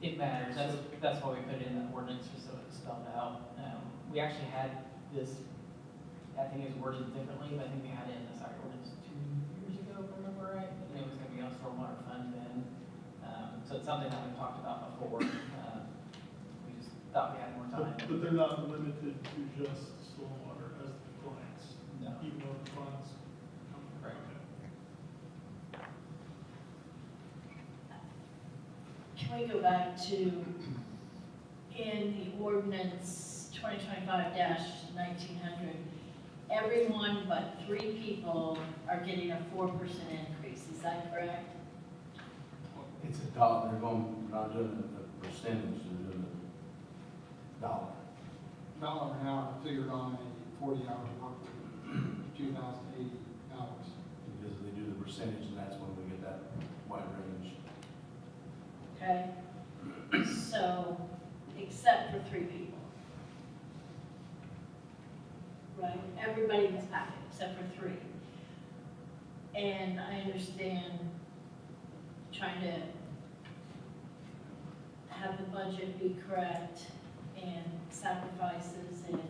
C: It matters, that's why we put it in the ordinance, just so it's spelled out. We actually had this, I think it was worded differently, but I think we had it in the side ordinance 2 years ago, if I remember right. And it was gonna be on stormwater fund then. So it's something that we've talked about before. We just thought we had more time.
D: But they're not limited to just stormwater as the clients?
C: No.
D: Even though the funds?
C: Right.
D: Okay.
K: Can we go back to, in the ordinance 2025-1900, everyone but 3 people are getting a 4% increase, is that correct?
N: It's a dollar, we're not doing a percentage, they're doing a dollar.
F: $1 an hour figured on a 40-hour work week, $2,080.
N: Because they do the percentage, and that's when we get that wide range.
K: Okay, so, except for 3 people. Right, everybody in this packet, except for 3. And I understand trying to have the budget be correct and sacrifices and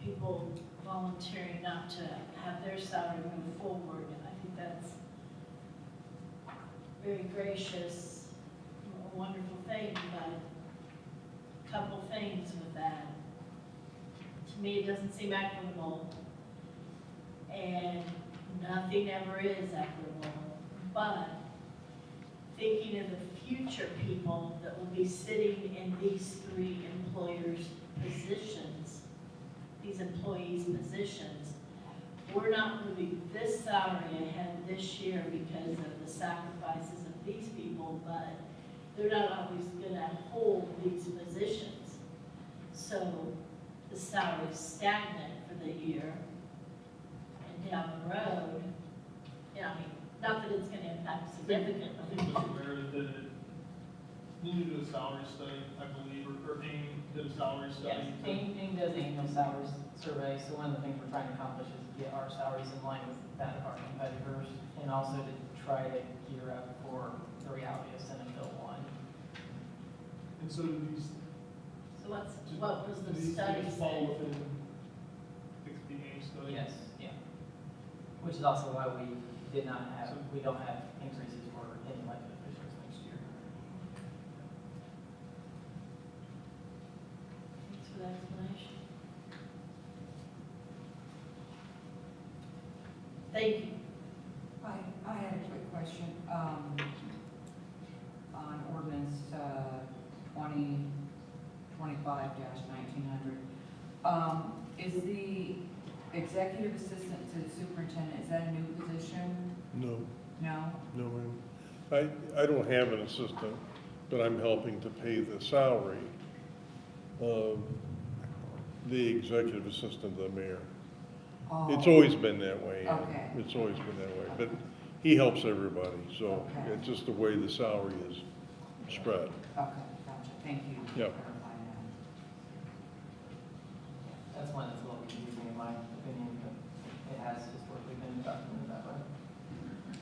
K: people volunteering not to have their salary move forward. I think that's very gracious, a wonderful thing, but a couple things with that. To me, it doesn't seem equitable, and nothing ever is equitable. But thinking of the future people that will be sitting in these 3 employers' positions, these employees' positions, we're not moving this salary ahead this year because of the sacrifices of these people, but they're not always gonna hold these positions. So the salary's stagnant for the year, and down the road, I mean, not that it's gonna impact significantly.
D: I think Mr. Meredith did it, didn't you do a salary study, I believe, or AIM did a salary
C: Yes,
D: study?
C: AIM does annual salaries survey, so one of the things we're trying to accomplish is get our salaries in line with that of our competitors, and also to try to gear up for the reality of Senate Bill 1.
D: And so do these,
K: So what was the
D: do these
K: study
D: things fall
K: say?
D: within the AIM study?
C: Yes, yeah. Which is also why we don't have increases for any elected officials next year.
K: Thanks for the explanation. Thank you.
L: I had a quick question, on ordinance, 2025-1900. Is the executive assistant to the superintendent, is that a new position?
B: No,
L: No?
B: no, ma'am. I don't have an assistant, but I'm helping to pay the salary of the executive assistant of the mayor. It's
L: Oh,
B: always been that way.
L: Okay.
B: It's always been that way, but he helps everybody, so
L: Okay.
B: it's just the way the salary is spread.
L: Okay, gotcha, thank you. for
B: Yep.
L: clarifying that.
C: That's one that's a little confusing in my opinion, but it has historically been documented that way.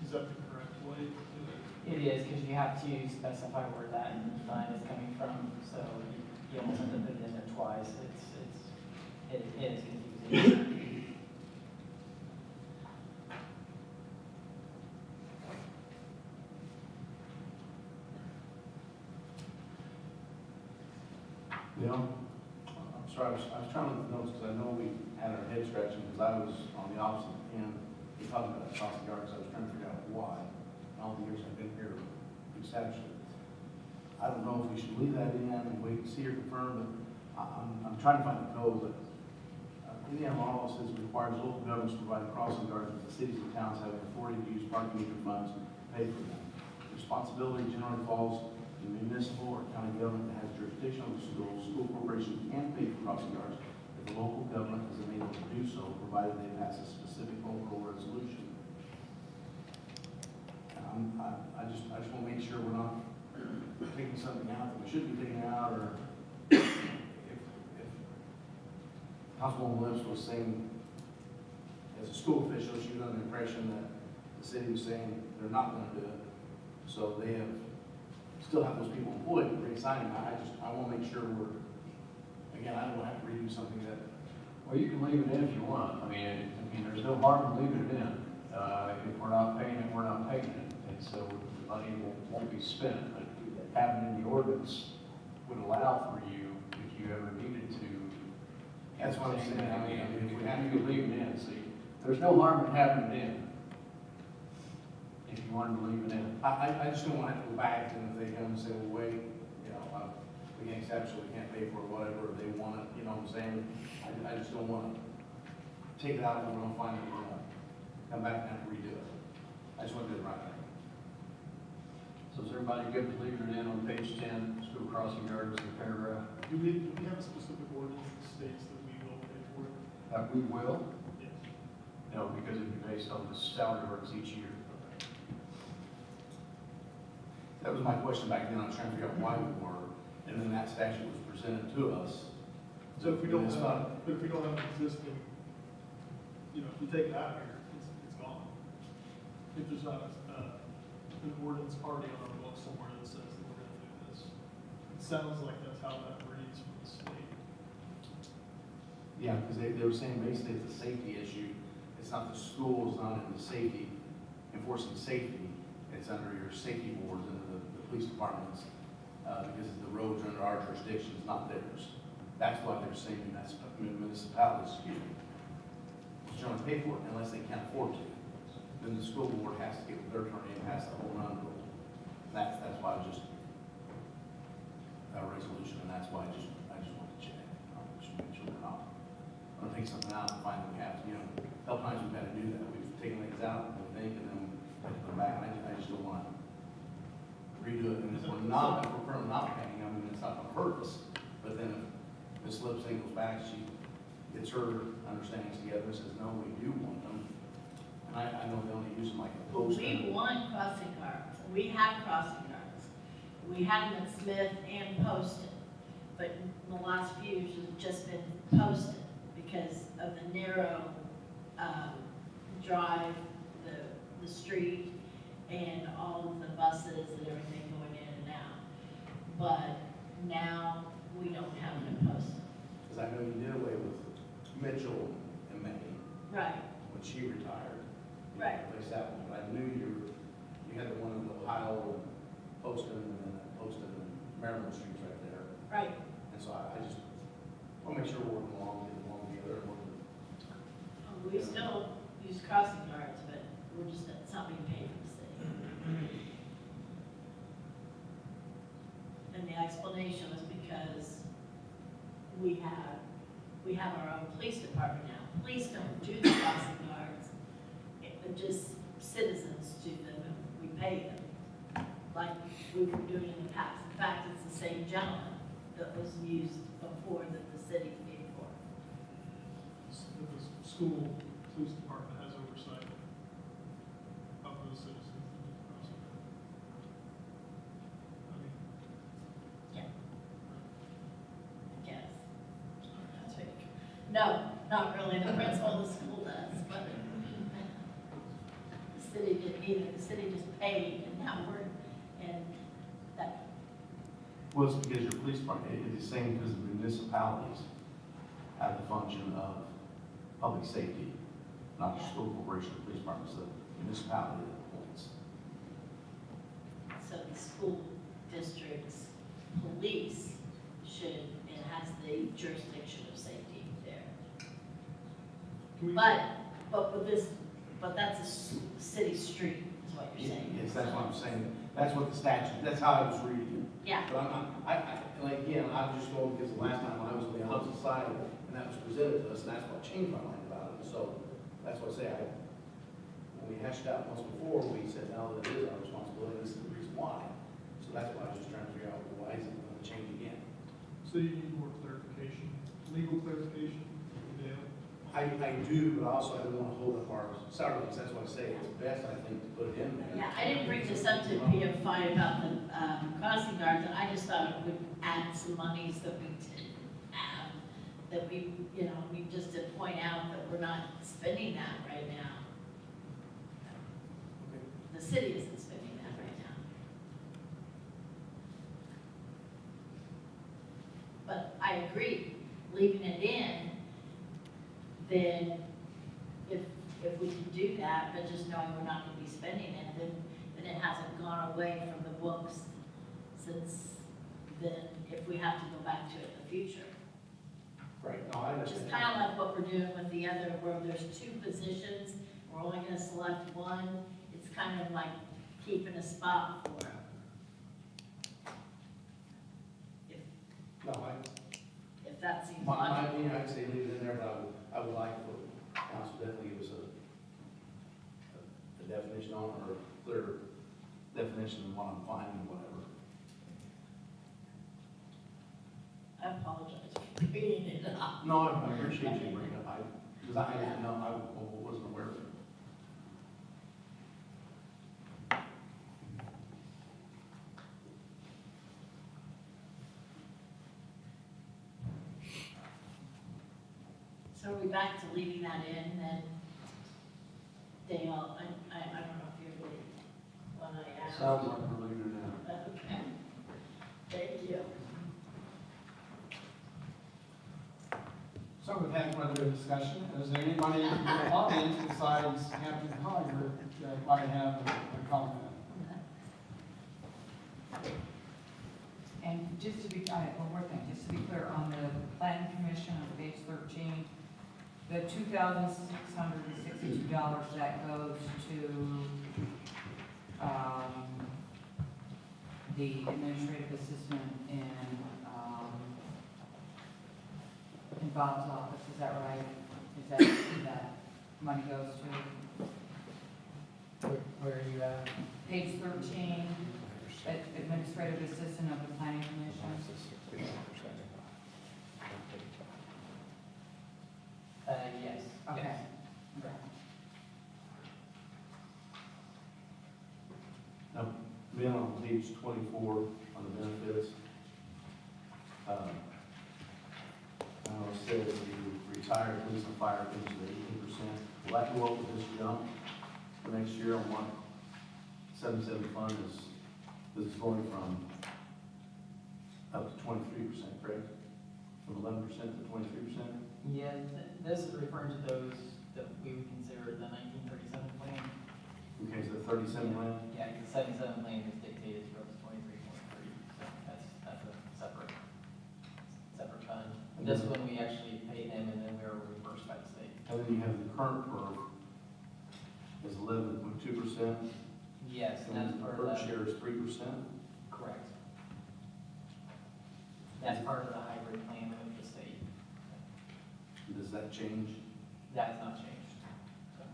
D: Is that the correct way to do it?
C: It is, because you have to specify where that fund is coming from, so you almost have to put it in there twice. It is confusing.
N: You know, I'm sorry, I was trying to look at the notes, because I know we had our head scratching, because I was on the opposite end, we talking about crossing guards, I was trying to figure out why, in all the years I've been here, we established it. I don't know if we should leave that in and wait and see or confirm, but I'm trying to find the code, but Indiana law says it requires local governments to provide crossing guards with the cities and towns having authority to use parking meter funds to pay for them. Responsibility generally falls the municipal or county government that has jurisdiction over the school corporation can pay for crossing guards if the local government is unable to do so, provided they pass a specific local resolution. I just want to make sure we're not taking something out that we should be taking out, or if Councilwoman Lips was saying, as a school official, she was under the impression that the city was saying they're not going to do it, so they still have those people employed, re-assigning. I want to make sure again, I don't want to have to redo something that.
G: Well, you can leave it in if you want. I mean, there's no harm in leaving it in. If we're not paying it, we're not paying it. And so the money won't be spent. But having it in the ordinance would allow for you, if you ever needed to.
N: That's what I'm saying. I mean, if we have
G: you could leave it in, see, there's no harm in having it in. If you wanted to leave it in.
N: I just don't want to have to go back, and if they come and say, well, wait, we can't accept, so we can't pay for it, whatever, they want it, you know what I'm saying? I just don't want to take it out, and we're going to find it, we're going to come back and have to redo it. I just want to do the right thing.
G: So is everybody good with leaving it in on page 10, school crossing guards, the paragraph?
D: Do we have a specific ordinance that states that we will pay for it?
G: That we will?
D: Yes.
G: No, because it'd be based on the salary orders each year.
N: That was my question back then, I was trying to figure out why we were, and then that statute was presented to us.
D: So if we don't
N: It's
D: have, but if we don't have an existing, if you take it out of here, it's gone. If there's not an ordinance already on our books somewhere that says that we're gonna do this. It sounds like that's how that reads from the state.
N: Yeah, because they were saying basically it's a safety issue. It's not the school, it's not in the safety, enforcing safety. It's under your safety boards, under the police departments, because the roads are under our jurisdiction, it's not theirs. That's why they're saying municipalities, generally pay for it unless they can't afford to. Then the school board has to get with their attorney and pass the whole run rule. That's why I just, a resolution, and that's why I just want to check. I just make sure we're not going to take something out and find that we have, help times we've had to do that. We've taken things out, and we think, and then we have to come back, and I just don't want to redo it. And if we're currently not paying, I mean, it's not gonna hurt us. But then if Ms. Lipsing goes back, she gets her understandings together and says, no, we do want them. And I know they only use them like a
K: Well,
N: post.
K: we want crossing guards. We have crossing guards. We had them at Smith and Poston, but in the last few years, it's just been Poston because of the narrow drive, the street, and all of the buses and everything going in and out. But now, we don't have them at Poston.
N: Because I know you did away with Mitchell and May
K: Right,
N: when she retired. You
K: Right.
N: replaced that one, but I knew you had the one in Ohio, Poston, and then Poston and Maryland Streets right there.
K: right.
N: And so I just want to make sure we're working along, getting along together. And working.
K: We still use crossing guards, but we're just, it's not being paid from the city. And the explanation was because we have our own police department now. Police don't do the crossing guards, but just citizens do them, and we pay them, like we were doing in the past. In fact, it's the same gentleman that was used before that the city paid for.
D: The school police department has oversight of those citizens that do the crossing guard. I mean,
K: Yeah. I guess. That's very true. No, not really. The principal of the school does, but the city didn't either. The city just paid, and now we're, and that,
N: Well, it's because your police department, it's the same because the municipalities have the function of public safety, not the
K: Yeah.
N: school corporation, the police department, so the municipality that appoints.
K: so the school district's police should, and has the jurisdiction of safety there.
D: can we?
K: But with this, but that's a city street, is what you're saying.
N: Yes, that's what I'm saying. That's what the statute, that's how I was reading it.
K: Yeah,
N: But like, again, I was just going because the last time when I was on the opposite side, and that was presented to us, and that's what changed my mind about it. So that's what I say, when we hashed out once before, we said, no, that is our responsibility, this is the reason why. So that's why I was just trying to figure out, why is it going to change again?
D: So you need more clarification, legal clarification, Dale?
N: I do, but also I don't want to hold up our salaries. That's why I say it's best, I think, to put it in there.
K: yeah, I didn't bring this up to be a fight about the crossing guards, I just thought it would add some monies that we didn't have, that we just to point out that we're not spending that right now. The city isn't spending that right now. But I agree, leaving it in, then if we can do that, but just knowing we're not gonna be spending it, then it hasn't gone away from the books since then, if we have to go back to it in the future.
N: Right, no, I
K: Which is
N: understand.
K: kind of like what we're doing with the other, where there's two positions, we're only gonna select one, it's kind of like keeping a spot for them.
N: No,
K: If that seems
N: my
K: logical.
N: opinion, I'd say leave it in there, but I would like for council definitely give us a definition on it, or a clear definition of what I'm finding, whatever.
K: I apologize for bringing it up.
N: No, I appreciate you bringing it up, because I didn't know, I wasn't aware of it.
K: So are we back to leaving that in then? Dale, I don't know if you're ready when I ask.
H: Sounds like we're leaving it out.
K: Okay. Thank you.
F: So we've had quite a bit of discussion. Is there anybody in the audience besides Captain Collier that might have a comment?
L: And just to be, one more thing, just to be clear, on the planning commission on page 13, the $2,662 that goes to, the administrative assistant in Bob's office, is that right? Is that, that money goes to?
C: Where are you at?
L: Page 13, administrative assistant of the planning commission.
C: Yes.
L: Okay.
C: Yes.
L: Okay.
N: Now, being on page 24 on the benefits, I know it says the retired police and fire pension at 18%. Will that go up with this jump for next year on what 77 fund is going from up to 23%, correct? From 11% to 23%?
C: Yeah, this is referring to those that we would consider the 1937 plan.
N: Okay, so the 37 land?
C: Yeah, because 77 plan is dictated to go to 23.3, so that's a separate fund. This one, we actually pay them and then we are reimbursed by the state.
N: And then you have the current PERF is 11.2%.
C: Yes, and that's
N: And
C: part
N: the
C: of
N: PERF
C: that.
N: share is 3%.
C: Correct. That's part of the hybrid plan with the state.
N: Does that change?
C: That's not changed. So,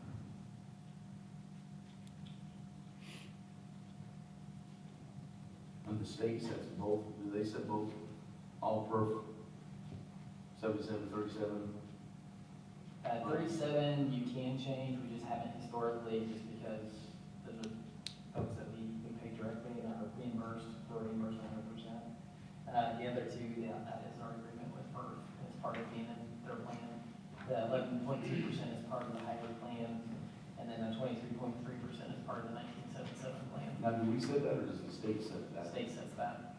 N: And the state sets both, do they set both, all PERF, 77, 37?
C: 37, you can change, we just haven't historically, just because the folks that we pay directly are reimbursed, for reimbursed 100%. The other two, yeah, that is our agreement with PERF, it's part of being in their plan. The 11.2% is part of the hybrid plan, and then the 23.3% is part of the 1977 plan.
N: Now, do we set that, or does the state set
C: The
N: that?
C: state sets that.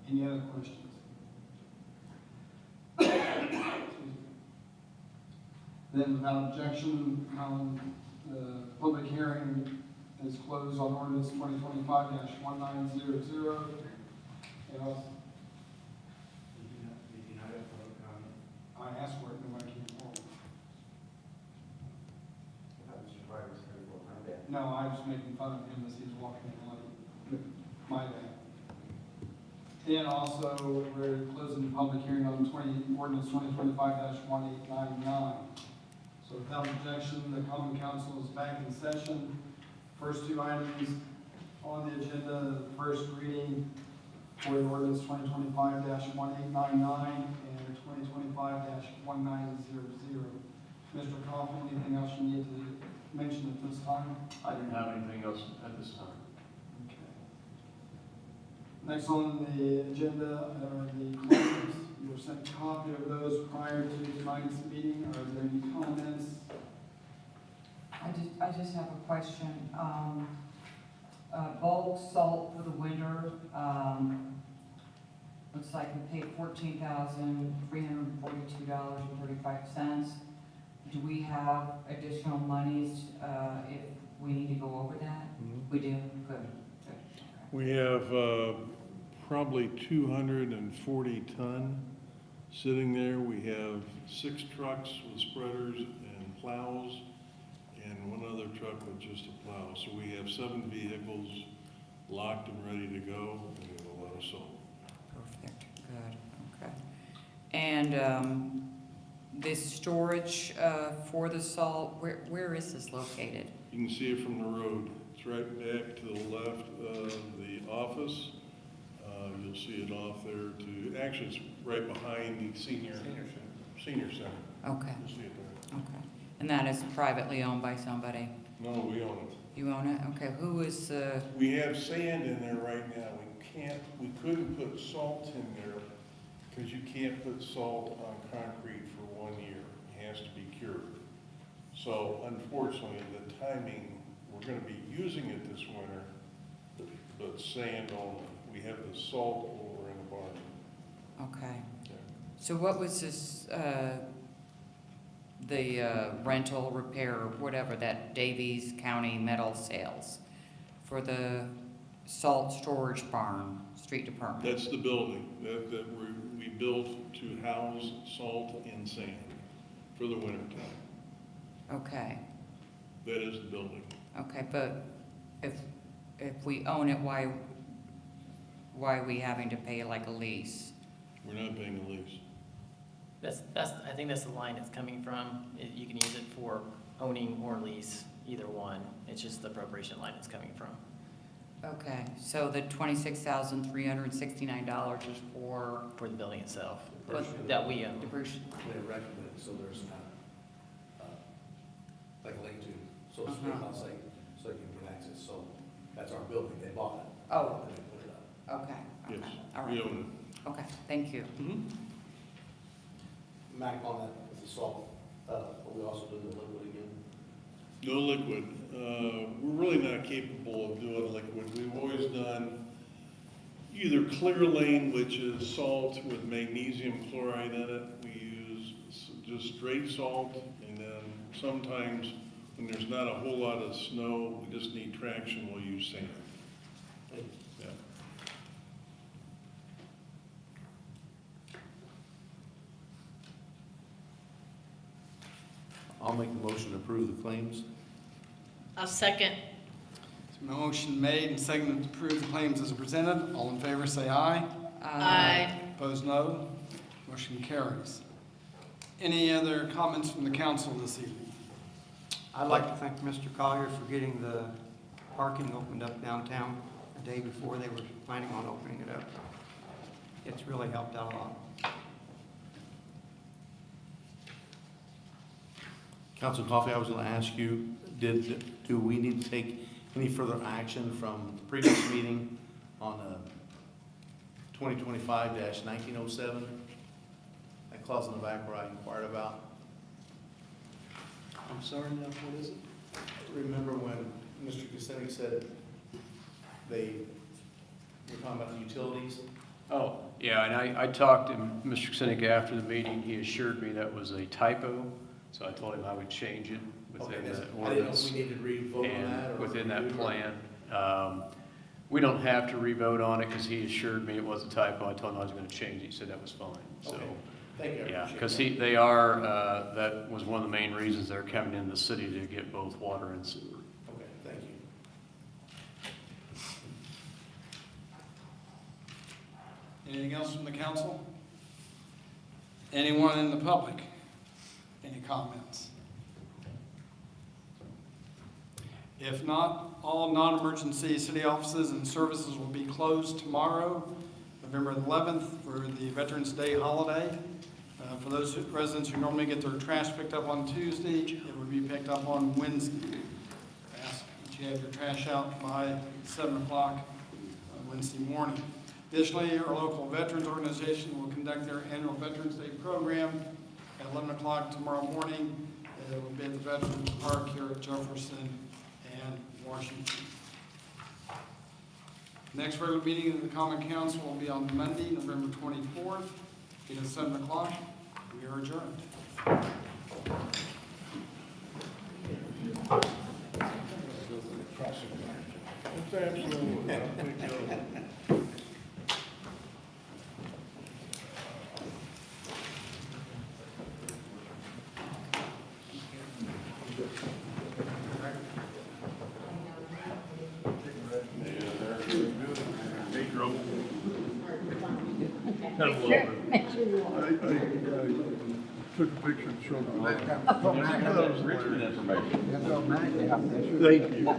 F: Any other questions? Excuse me. Then without objection, the public hearing is closed on ordinance 2025-1900. And also, I asked for it, nobody came forward. No, I was making fun of him as he was walking in late. My bad. And also, we're closing the public hearing on ordinance 2025-1899. So without objection, the common council is back in session. First two items on the agenda, the first reading for the ordinance 2025-1899 and 2025-1900. Mr. Coffin, anything else you need to mention at this time?
H: I didn't have anything else at this time.
F: Next on the agenda are the claims. You were sent a copy of those prior to tonight's meeting. Are there any comments?
L: I just have a question. Bulk salt for the winter, looks like we paid $14,342.35. Do we have additional monies if we need to go over that? We do? Good.
B: We have probably 240 ton sitting there. We have 6 trucks with spreaders and plows, and one other truck with just a plow. So we have 7 vehicles locked and ready to go, and we have a lot of salt.
L: Perfect, good, okay. And this storage for the salt, where is this located?
B: You can see it from the road. It's right back to the left of the office. You'll see it off there to, actually it's right behind the senior center.
L: Okay,
B: You'll see it there.
L: okay. And that is privately owned by somebody?
B: No, we own it.
L: You own it? Okay, who is
B: We have sand in there right now. We couldn't put salt in there because you can't put salt on concrete for 1 year. It has to be cured. So unfortunately, the timing we're gonna be using it this winter, but sand only. We have the salt over in the barn.
L: Okay.
B: Yeah.
L: So what was this, the rental, repair, or whatever, that Davies County Metal Sales for the salt storage barn, street department?
B: That's the building that we built to house salt and sand for the winter time.
L: Okay,
B: That is the building.
L: okay, but if we own it, why are we having to pay like a lease?
B: We're not paying a lease.
C: I think that's the line it's coming from. You can use it for owning or lease, either one. It's just the appropriation line it's coming from.
L: Okay, so the $26,369 is for
C: For the building itself,
L: But-
C: that we own.
L: depreciation?
N: They recommend it, so there's not, like a link to, so it's free on site, so you can get access, so that's our building, they bought it.
L: Oh.
N: And they put it up.
L: Okay,
B: Yes,
L: okay, all
B: we
L: right.
B: own
L: Okay, thank you.
B: it.
N: Mac, on that, with the salt, are we also doing the liquid again?
B: No liquid. We're really not capable of doing liquid. We've always done either clear lane, which is salt with magnesium chloride in it. We use just straight salt, and then sometimes when there's not a whole lot of snow, we just need traction, we'll use sand. Yeah.
N: I'll make the motion to approve the claims.
K: I'll second.
F: Motion made and seconded to approve the claims as presented. All in favor, say aye.
K: Aye.
F: Opposed, no. Motion carries. Any other comments from the council this evening?
M: I'd like to thank Mr. Collier for getting the parking opened up downtown the day before they were planning on opening it up. It's really helped out a lot.
N: Councilman Coffey, I was gonna ask you, do we need to take any further action from the previous meeting on 2025-1907? That clause in the back where I inquired about?
D: I'm sorry, now, what is it?
N: Remember when Mr. Kucinich said they were talking about the utilities?
H: Oh, yeah, and I talked to Mr. Kucinich after the meeting. He assured me that was a typo, so I told him I would change it within the
N: I didn't know
H: ordinance
N: if we needed to re-vote on that
H: and
N: or.
H: within that plan. We don't have to re-vote on it because he assured me it was a typo. I told him I was going to change it. He said that was fine, so.
N: Okay. Thank you, I
H: Yeah,
N: appreciate
H: because
N: that.
H: they are, that was one of the main reasons they're coming into the city to get both water and sewer.
N: Okay, thank you.
F: Anything else from the council? Anyone in the public? Any comments? If not, all non-emergency city offices and services will be closed tomorrow, November 11th, for the Veterans Day holiday. For those residents who normally get their trash picked up on Tuesday, it will be picked up on Wednesday. Ask that you have your trash out by 7 o'clock Wednesday morning. Additionally, our local veterans organization will conduct their annual Veterans Day program at 11 o'clock tomorrow morning. It will be at the Veterans Park here at Jefferson and Washington. Next regular meeting of the Common Council will be on Monday, November 24th, at 7 o'clock. We are adjourned.
B: Absolutely. I'll take care of it.
D: Took a picture and showed them.
I: Richmond information.
D: Thank you.